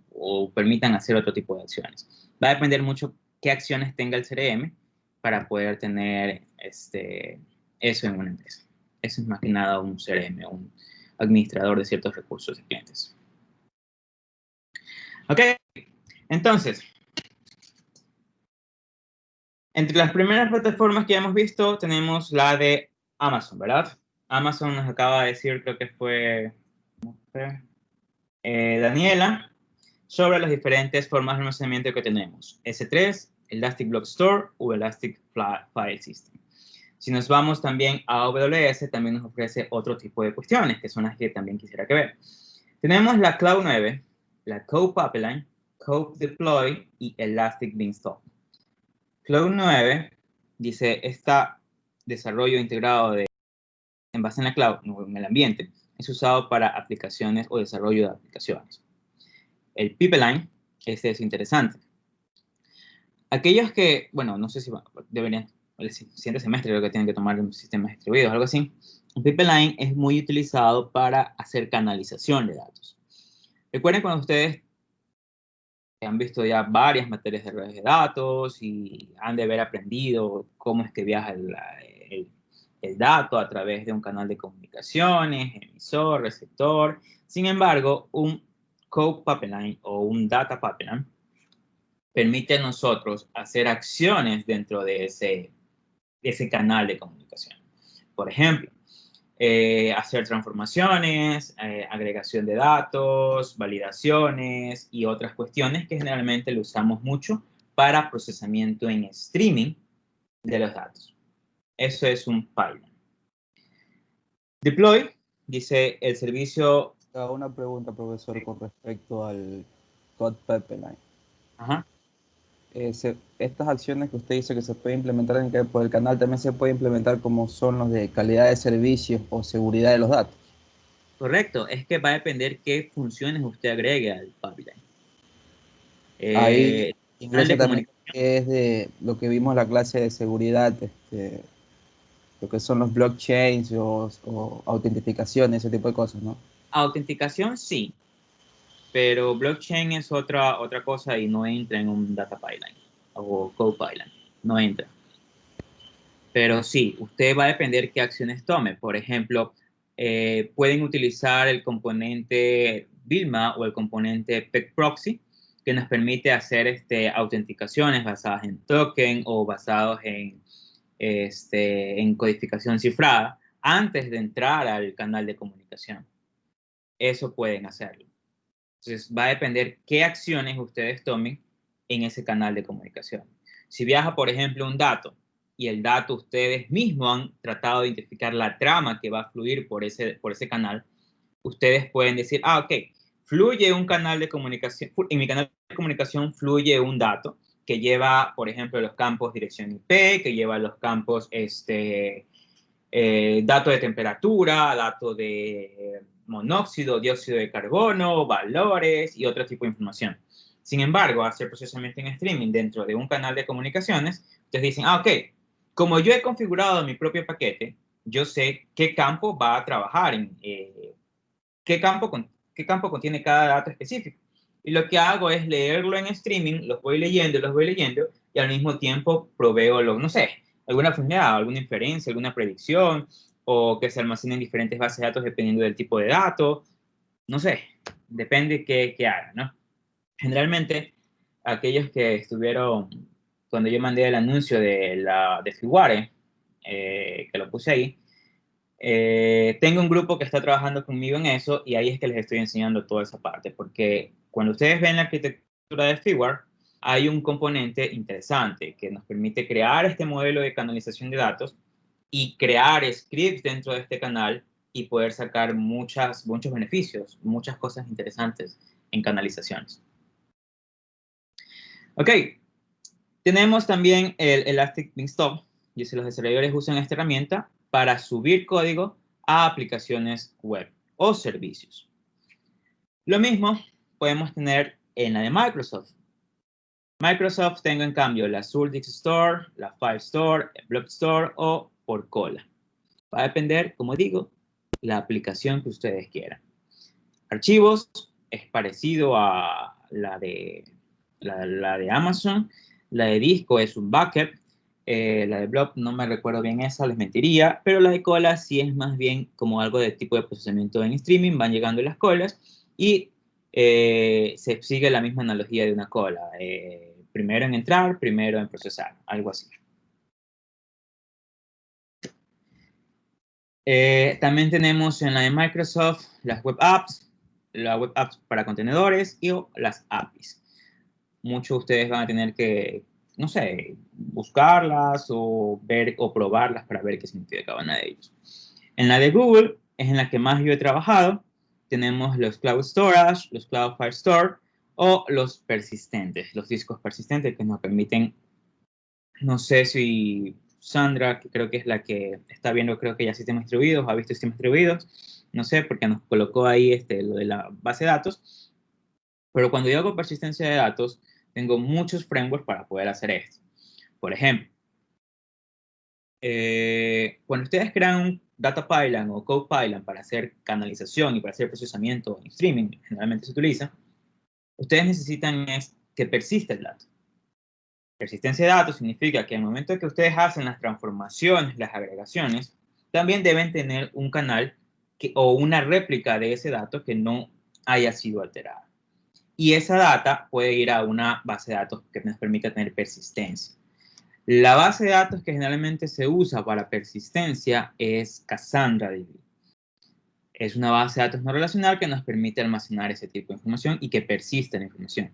permitan hacer otro tipo de acciones. Va a depender mucho qué acciones tenga el CRM para poder tener eso en una empresa. Eso es más que nada un CRM, un administrador de ciertos recursos de clientes. Ok, entonces, entre las primeras plataformas que hemos visto tenemos la de Amazon, ¿verdad? Amazon nos acaba de decir, creo que fue Daniela, sobre las diferentes formas de almacenamiento que tenemos. S3, Elastic Block Store o Elastic File System. Si nos vamos también a AWS, también nos ofrece otro tipo de cuestiones, que son las que también quisiera que ver. Tenemos la Cloud 9, la Code Pipeline, Code Deploy y Elastic Beanstalk. Cloud 9 dice, desarrollo integrado en base en la cloud, en el ambiente, es usado para aplicaciones o desarrollo de aplicaciones. El Pipeline, este es interesante. Aquellos que, no sé si deberían, el siguiente semestre creo que tienen que tomar sistemas distribuidos, algo así. Un pipeline es muy utilizado para hacer canalización de datos. Recuerden cuando ustedes han visto ya varias materias de redes de datos y han de haber aprendido cómo es que viaja el dato a través de un canal de comunicaciones, emisor, receptor. Sin embargo, un Code Pipeline o un Data Pipeline permite a nosotros hacer acciones dentro de ese canal de comunicación. Por ejemplo, hacer transformaciones, agregación de datos, validaciones y otras cuestiones que generalmente lo usamos mucho para procesamiento en streaming de los datos. Eso es un pipeline. Deploy, dice el servicio... Una pregunta, profesor, con respecto al Code Pipeline. Ajá. Estas acciones que usted dice que se puede implementar por el canal también se puede implementar como son los de calidad de servicios o seguridad de los datos. Correcto, es que va a depender qué funciones usted agregue al pipeline. Ahí ingresa también que es de lo que vimos en la clase de seguridad, lo que son los blockchains o autentificaciones, ese tipo de cosas, ¿no? Autenticación sí, pero blockchain es otra cosa y no entra en un data pipeline o code pipeline, no entra. Pero sí, usted va a depender qué acciones tome. Por ejemplo, pueden utilizar el componente Vilma o el componente PEG Proxy, que nos permite hacer autenticaciones basadas en token o basados en codificación cifrada antes de entrar al canal de comunicación. Eso pueden hacerlo. Entonces, va a depender qué acciones ustedes tomen en ese canal de comunicación. Si viaja, por ejemplo, un dato, y el dato ustedes mismos han tratado de identificar la trama que va a fluir por ese canal, ustedes pueden decir, ok, fluye un canal de comunicación, en mi canal de comunicación fluye un dato que lleva, por ejemplo, los campos dirección IP, que lleva los campos dato de temperatura, dato de monóxido, dióxido de carbono, valores y otro tipo de información. Sin embargo, hacer procesamiento en streaming dentro de un canal de comunicaciones, ustedes dicen, ok, como yo he configurado mi propio paquete, yo sé qué campo va a trabajar en qué campo contiene cada dato específico. Y lo que hago es leerlo en streaming, los voy leyendo, y al mismo tiempo proveo, no sé, alguna funcionalidad, alguna inferencia, alguna predicción, o que se almacenen diferentes bases de datos dependiendo del tipo de dato. No sé, depende qué haga, ¿no? Generalmente, aquellos que estuvieron, cuando yo mandé el anuncio de Figuare, que lo puse ahí, tengo un grupo que está trabajando conmigo en eso y ahí es que les estoy enseñando toda esa parte, porque cuando ustedes ven la arquitectura de Figuare, hay un componente interesante que nos permite crear este modelo de canalización de datos y crear scripts dentro de este canal y poder sacar muchos beneficios, muchas cosas interesantes en canalizaciones. Ok, tenemos también el Elastic Beanstalk, y si los desarrolladores usan esta herramienta para subir código a aplicaciones web o servicios. Lo mismo podemos tener en la de Microsoft. Microsoft tengo en cambio la Azure Disk Store, la File Store, el Blob Store o por cola. Va a depender, como digo, la aplicación que ustedes quieran. Archivos es parecido a la de Amazon. La de disco es un backup. La de Blob no me recuerdo bien esa, les mentiría, pero la de cola sí es más bien como algo de tipo de procesamiento en streaming, van llegando las colas y se sigue la misma analogía de una cola. Primero en entrar, primero en procesar, algo así. También tenemos en la de Microsoft las web apps, para contenedores y las APIs. Muchos de ustedes van a tener que, no sé, buscarlas o ver o probarlas para ver qué significa cada una de ellos. En la de Google es en la que más yo he trabajado. Tenemos los Cloud Storage, los Cloud File Store o los persistentes, los discos persistentes que nos permiten, no sé si Sandra, que creo que es la que está viendo, creo que ya sistemas distribuidos, ha visto sistemas distribuidos, no sé, porque nos colocó ahí lo de la base de datos. Pero cuando yo hago persistencia de datos, tengo muchos frameworks para poder hacer esto. Por ejemplo, cuando ustedes crean un data pipeline o code pipeline para hacer canalización y para hacer procesamiento en streaming, generalmente se utiliza, ustedes necesitan que persista el dato. Persistencia de datos significa que al momento que ustedes hacen las transformaciones, las agregaciones, también deben tener un canal o una réplica de ese dato que no haya sido alterada. Y esa data puede ir a una base de datos que nos permita tener persistencia. La base de datos que generalmente se usa para persistencia es CassandraDB. Es una base de datos no relacional que nos permite almacenar ese tipo de información y que persiste la información.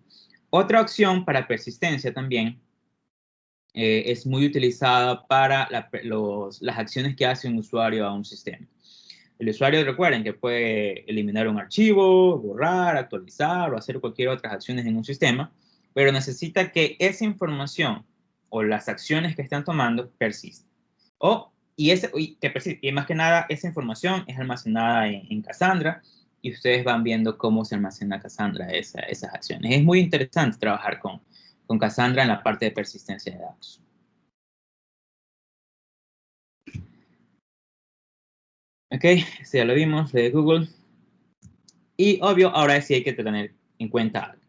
Otra opción para persistencia también es muy utilizada para las acciones que hace un usuario a un sistema. El usuario, recuerden que puede eliminar un archivo, borrar, actualizar o hacer cualquier otras acciones en un sistema, pero necesita que esa información o las acciones que están tomando persistan. Y más que nada, esa información es almacenada en Cassandra y ustedes van viendo cómo se almacena Cassandra esas acciones. Es muy interesante trabajar con Cassandra en la parte de persistencia de datos. Ok, ya lo vimos, de Google. Y obvio, ahora sí hay que tener en cuenta algo.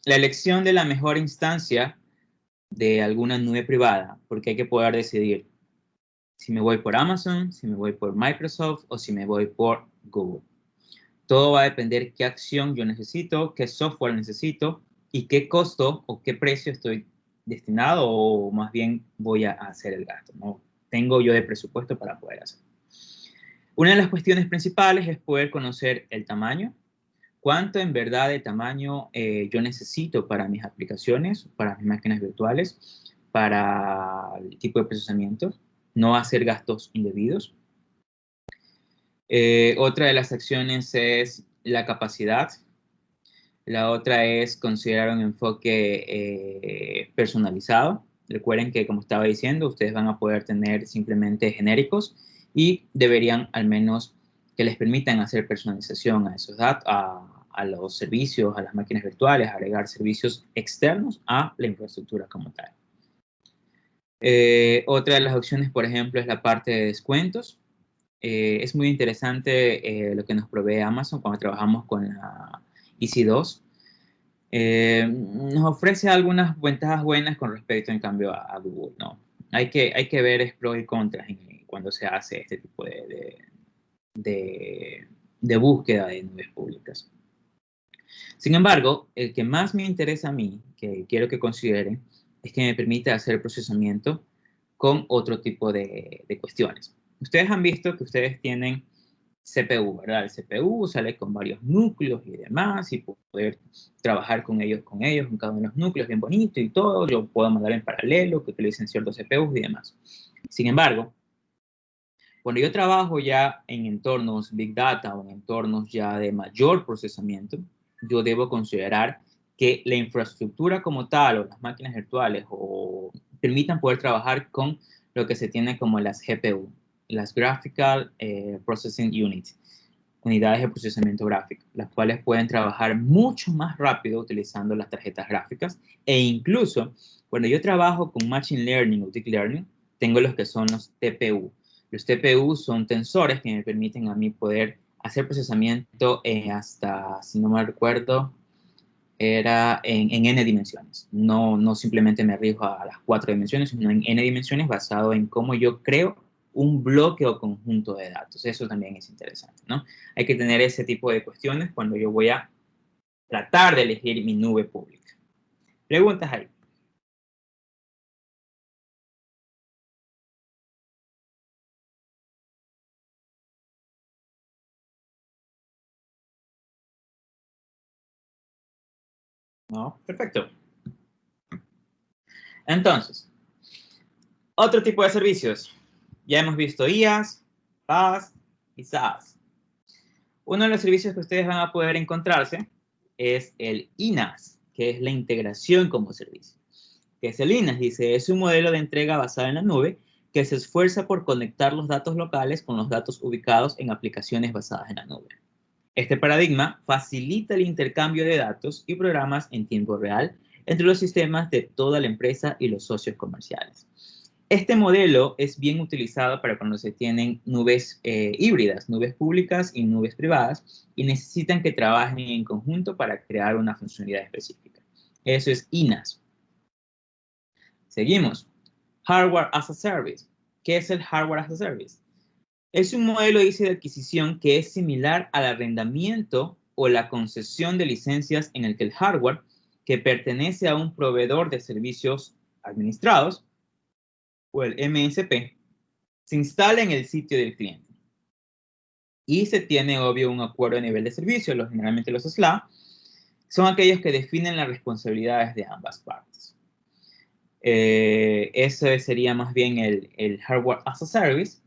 La elección de la mejor instancia de alguna nube privada, porque hay que poder decidir si me voy por Amazon, si me voy por Microsoft o si me voy por Google. Todo va a depender qué acción yo necesito, qué software necesito y qué costo o qué precio estoy destinado o más bien voy a hacer el gasto, ¿no? Tengo yo de presupuesto para poder hacer. Una de las cuestiones principales es poder conocer el tamaño, cuánto en verdad de tamaño yo necesito para mis aplicaciones, para mis máquinas virtuales, para el tipo de procesamiento, no hacer gastos indebidos. Otra de las acciones es la capacidad. La otra es considerar un enfoque personalizado. Recuerden que, como estaba diciendo, ustedes van a poder tener simplemente genéricos y deberían al menos que les permitan hacer personalización a esos datos, a los servicios, a las máquinas virtuales, agregar servicios externos a la infraestructura como tal. Otra de las opciones, por ejemplo, es la parte de descuentos. Es muy interesante lo que nos provee Amazon cuando trabajamos con la EC2. Nos ofrece algunas ventajas buenas con respecto, en cambio, a Google, ¿no? Hay que ver pros y contras cuando se hace este tipo de búsqueda de nubes públicas. Sin embargo, el que más me interesa a mí, que quiero que consideren, es que me permite hacer procesamiento con otro tipo de cuestiones. Ustedes han visto que ustedes tienen CPU, ¿verdad? El CPU sale con varios núcleos y demás, y poder trabajar con ellos, con cada uno de los núcleos bien bonito y todo. Yo puedo mandar en paralelo, que utilicen ciertos CPUs y demás. Sin embargo, cuando yo trabajo ya en entornos Big Data o en entornos ya de mayor procesamiento, yo debo considerar que la infraestructura como tal o las máquinas virtuales permitan poder trabajar con lo que se tiene como las GPU, las Graphical Processing Units, unidades de procesamiento gráfico, las cuales pueden trabajar mucho más rápido utilizando las tarjetas gráficas, e incluso cuando yo trabajo con Machine Learning o Deep Learning, tengo los que son los TPU. Los TPU son tensores que me permiten a mí poder hacer procesamiento hasta, si no me recuerdo, era en n dimensiones. No simplemente me rijo a las 4 dimensiones, sino en n dimensiones basado en cómo yo creo un bloque o conjunto de datos. Eso también es interesante, ¿no? Hay que tener ese tipo de cuestiones cuando yo voy a tratar de elegir mi nube pública. ¿Preguntas ahí? No, perfecto. Entonces, otro tipo de servicios. Ya hemos visto IaaS, PaaS y SaaS. Uno de los servicios que ustedes van a poder encontrarse es el IaaS, que es la integración como servicio. ¿Qué es el IaaS? Dice, es un modelo de entrega basado en la nube que se esfuerza por conectar los datos locales con los datos ubicados en aplicaciones basadas en la nube. Este paradigma facilita el intercambio de datos y programas en tiempo real entre los sistemas de toda la empresa y los socios comerciales. Este modelo es bien utilizado para cuando se tienen nubes híbridas, nubes públicas y nubes privadas, y necesitan que trabajen en conjunto para crear una funcionalidad específica. Eso es IaaS. Seguimos. Hardware as a Service. ¿Qué es el Hardware as a Service? Es un modelo de adquisición que es similar al arrendamiento o la concesión de licencias en el que el hardware, que pertenece a un proveedor de servicios administrados, o el MSP, se instala en el sitio del cliente. Y se tiene, obvio, un acuerdo a nivel de servicio, generalmente los SLA, son aquellos que definen las responsabilidades de ambas partes. Eso sería más bien el Hardware as a Service.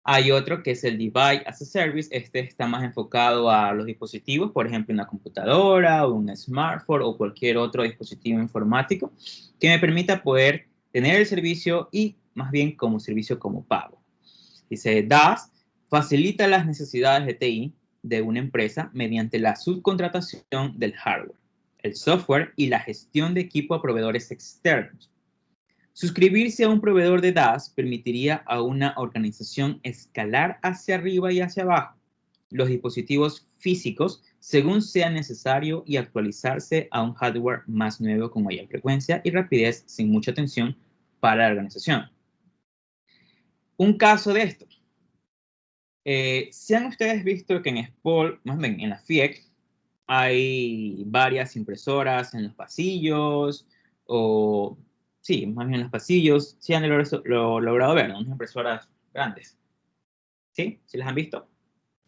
Hay otro que es el Device as a Service. Este está más enfocado a los dispositivos, por ejemplo, una computadora o un smartphone o cualquier otro dispositivo informático que me permita poder tener el servicio y más bien como servicio como pago. Dice, DaaS facilita las necesidades de TI de una empresa mediante la subcontratación del hardware, el software y la gestión de equipo a proveedores externos. Suscribirse a un proveedor de DaaS permitiría a una organización escalar hacia arriba y hacia abajo. Los dispositivos físicos según sea necesario y actualizarse a un hardware más nuevo con mayor frecuencia y rapidez sin mucha tensión para la organización. Un caso de esto. Si han ustedes visto que en SPOL, más bien en la FIEC, hay varias impresoras en los pasillos, o sí, más bien en los pasillos, sí han logrado ver, ¿no? Unas impresoras grandes. ¿Sí? ¿Sí las han visto?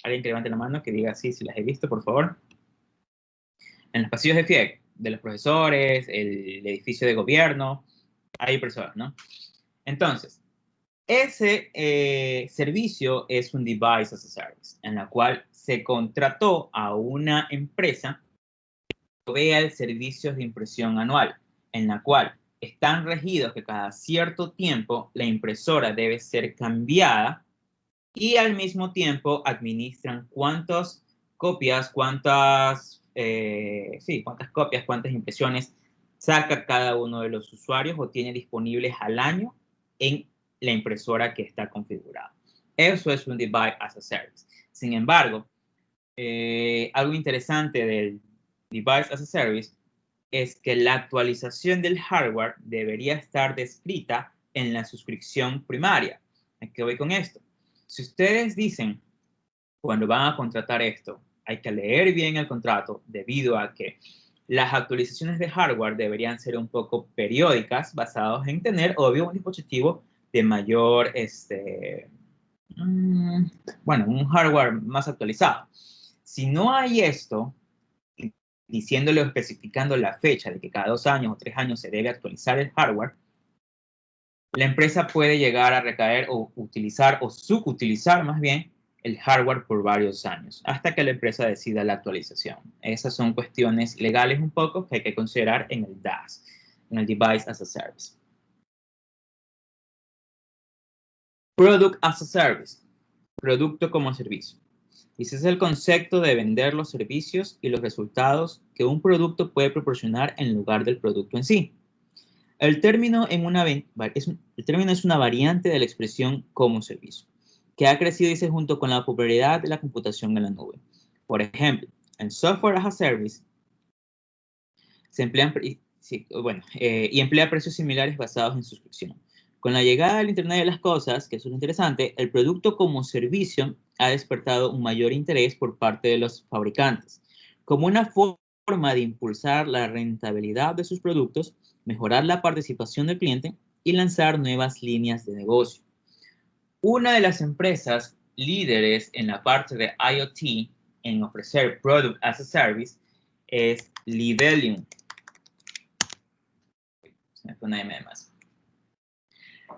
Alguien que levante la mano que diga sí, si las he visto, por favor. En los pasillos de FIEC, de los profesores, el edificio de gobierno, hay impresoras, ¿no? Entonces, ese servicio es un Device as a Service, en la cual se contrató a una empresa que provea el servicio de impresión anual, en la cual están regidos que cada cierto tiempo la impresora debe ser cambiada y al mismo tiempo administran cuántas copias, cuántas impresiones saca cada uno de los usuarios o tiene disponibles al año en la impresora que está configurada. Eso es un Device as a Service. Sin embargo, algo interesante del Device as a Service es que la actualización del hardware debería estar descrita en la suscripción primaria. ¿A qué voy con esto? Si ustedes dicen, cuando van a contratar esto, hay que leer bien el contrato debido a que las actualizaciones de hardware deberían ser un poco periódicas, basados en tener, obvio, un dispositivo de mayor, un hardware más actualizado. Si no hay esto, diciéndole o especificando la fecha de que cada 2 años o 3 años se debe actualizar el hardware, la empresa puede llegar a recaer o utilizar o subutilizar más bien el hardware por varios años, hasta que la empresa decida la actualización. Esas son cuestiones legales un poco que hay que considerar en el DaaS, en el Device as a Service. Product as a Service, producto como servicio. Ese es el concepto de vender los servicios y los resultados que un producto puede proporcionar en lugar del producto en sí. El término es una variante de la expresión como servicio, que ha crecido junto con la popularidad de la computación en la nube. Por ejemplo, en Software as a Service se emplean y emplea precios similares basados en suscripción. Con la llegada del Internet de las Cosas, que es lo interesante, el producto como servicio ha despertado un mayor interés por parte de los fabricantes, como una forma de impulsar la rentabilidad de sus productos, mejorar la participación del cliente y lanzar nuevas líneas de negocio. Una de las empresas líderes en la parte de IoT en ofrecer Product as a Service es Libelium. Se me fue una M más.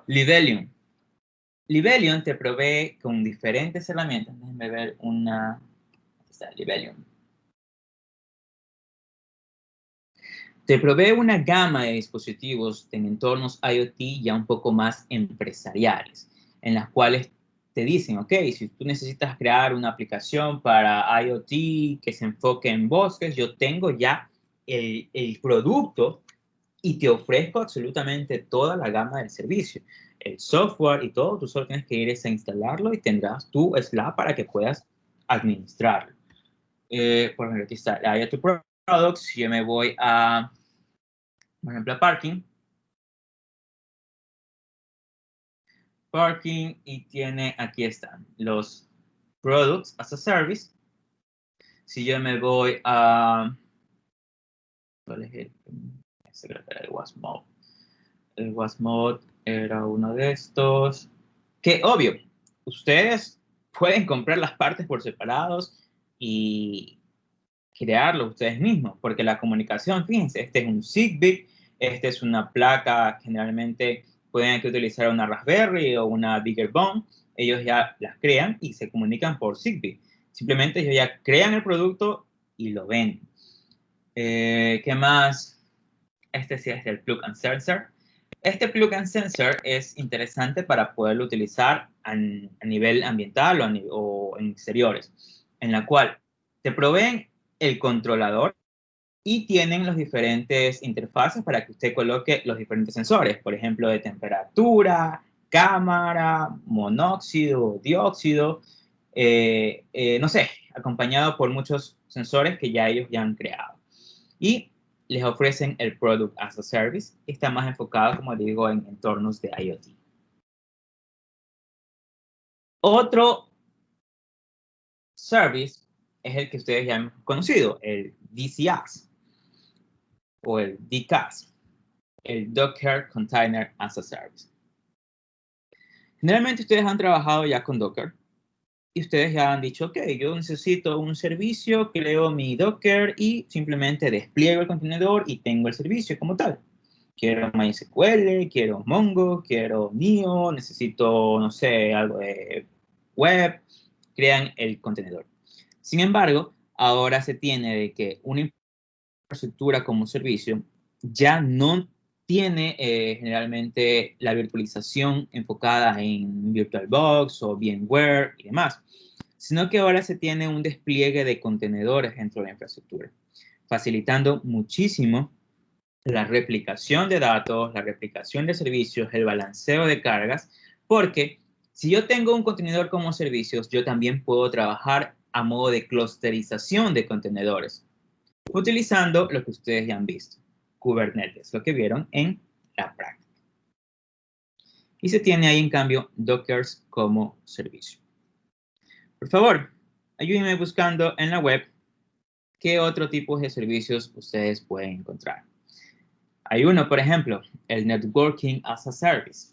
Libelium. Libelium te provee con diferentes herramientas. Déjenme ver una. Aquí está, Libelium. Te provee una gama de dispositivos en entornos IoT ya un poco más empresariales, en las cuales te dicen, ok, si tú necesitas crear una aplicación para IoT que se enfoque en bosques, yo tengo ya el producto y te ofrezco absolutamente toda la gama del servicio. El software y todo, tú solo tienes que ir a instalarlo y tendrás tu Slack para que puedas administrarlo. Por ejemplo, aquí está la IoT Products. Yo me voy a, por ejemplo, a Parking. Parking y tiene, aquí están, los Products as a Service. Si yo me voy a, ¿cuál es el? El WASMode. El WASMode era uno de estos. Que obvio, ustedes pueden comprar las partes por separados y crearlo ustedes mismos, porque la comunicación, fíjense, este es un Zigbee, este es una placa, generalmente pueden que utilizar una Raspberry o una BiggerBone, ellos ya las crean y se comunican por Zigbee. Simplemente ellos ya crean el producto y lo venden. ¿Qué más? Este sí es el Plug and Sensor. Este Plug and Sensor es interesante para poderlo utilizar a nivel ambiental o en exteriores, en la cual te proveen el controlador y tienen los diferentes interfaces para que usted coloque los diferentes sensores, por ejemplo, de temperatura, cámara, monóxido, dióxido, no sé, acompañado por muchos sensores que ya ellos ya han creado. Y les ofrecen el Product as a Service, que está más enfocado, como digo, en entornos de IoT. Otro service es el que ustedes ya han conocido, el DCaaS o el DCaaS, el Docker Container as a Service. Generalmente ustedes han trabajado ya con Docker y ustedes ya han dicho, ok, yo necesito un servicio, creo mi Docker y simplemente despliego el contenedor y tengo el servicio como tal. Quiero MySQL, quiero Mongo, quiero NIO, necesito, no sé, algo de web, crean el contenedor. Sin embargo, ahora se tiene de que una infraestructura como servicio ya no tiene generalmente la virtualización enfocada en VirtualBox o VMware y demás, sino que ahora se tiene un despliegue de contenedores dentro de la infraestructura, facilitando muchísimo la replicación de datos, la replicación de servicios, el balanceo de cargas, porque si yo tengo un contenedor como servicios, yo también puedo trabajar a modo de clusterización de contenedores, utilizando lo que ustedes ya han visto, Kubernetes, lo que vieron en la práctica. Y se tiene ahí, en cambio, Docker como servicio. Por favor, ayúdenme buscando en la web qué otro tipo de servicios ustedes pueden encontrar. Hay uno, por ejemplo, el Networking as a Service.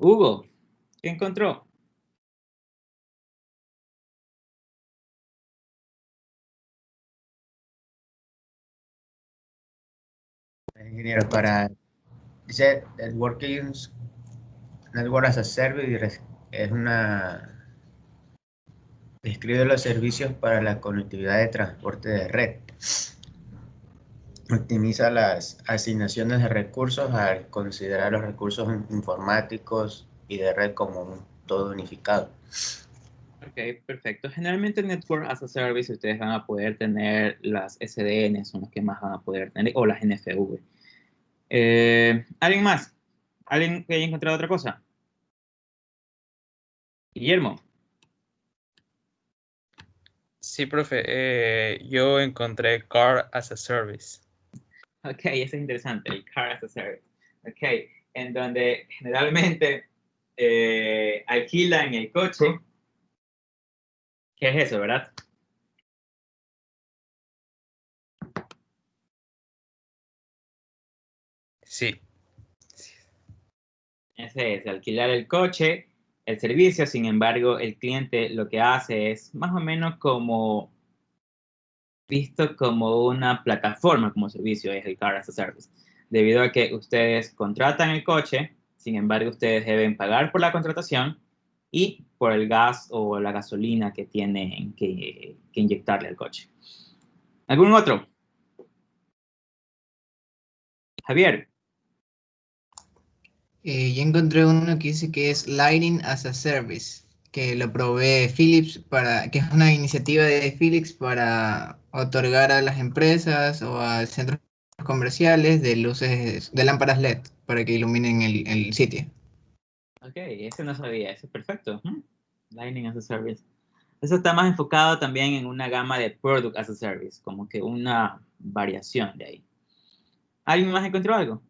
Hugo, ¿qué encontró? Ingeniero, para dice Network as a Service es describe los servicios para la conectividad de transporte de red. Optimiza las asignaciones de recursos al considerar los recursos informáticos y de red como un todo unificado. Ok, perfecto. Generalmente en Network as a Service ustedes van a poder tener las SDN, son las que más van a poder tener, o las NFV. ¿Alguien más? ¿Alguien que haya encontrado otra cosa? Guillermo. Sí, profe. Yo encontré Car as a Service. Ok, eso es interesante, el Car as a Service. Ok, en donde generalmente alquilan el coche. ¿Qué es eso, verdad? Sí. Ese es, alquilar el coche, el servicio. Sin embargo, el cliente lo que hace es más o menos como visto como una plataforma como servicio, es el Car as a Service. Debido a que ustedes contratan el coche, sin embargo, ustedes deben pagar por la contratación y por el gas o la gasolina que tienen que inyectarle al coche. ¿Algún otro? Javier. Yo encontré uno que dice que es Lighting as a Service, que lo provee Philips que es una iniciativa de Philips para otorgar a las empresas o a centros comerciales de luces, de lámparas LED para que iluminen el sitio. Ok, ese no sabía, ese es perfecto. Lighting as a Service. Eso está más enfocado también en una gama de Product as a Service, como que una variación de ahí. ¿Alguien más encontró algo?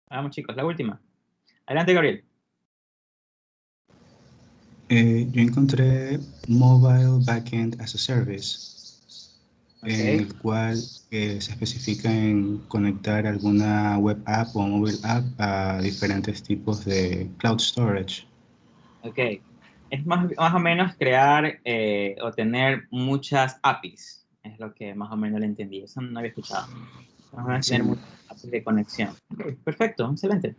Vamos, chicos, la última. Adelante, Gabriel. Yo encontré Mobile Backend as a Service. en el cual se especifica en conectar alguna web app o mobile app a diferentes tipos de cloud storage. Ok. Es más o menos crear o tener muchas APIs. Es lo que más o menos le entendí. Eso no había escuchado. Vamos a tener muchas APIs de conexión. Ok, perfecto, excelente.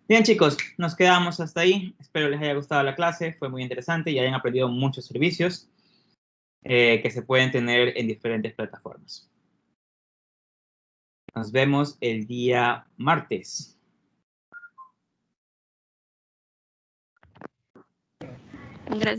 Bien, chicos, nos quedamos hasta ahí. Espero les haya gustado la clase. Fue muy interesante y hayan aprendido muchos servicios que se pueden tener en diferentes plataformas. Nos vemos el día martes. Gracias.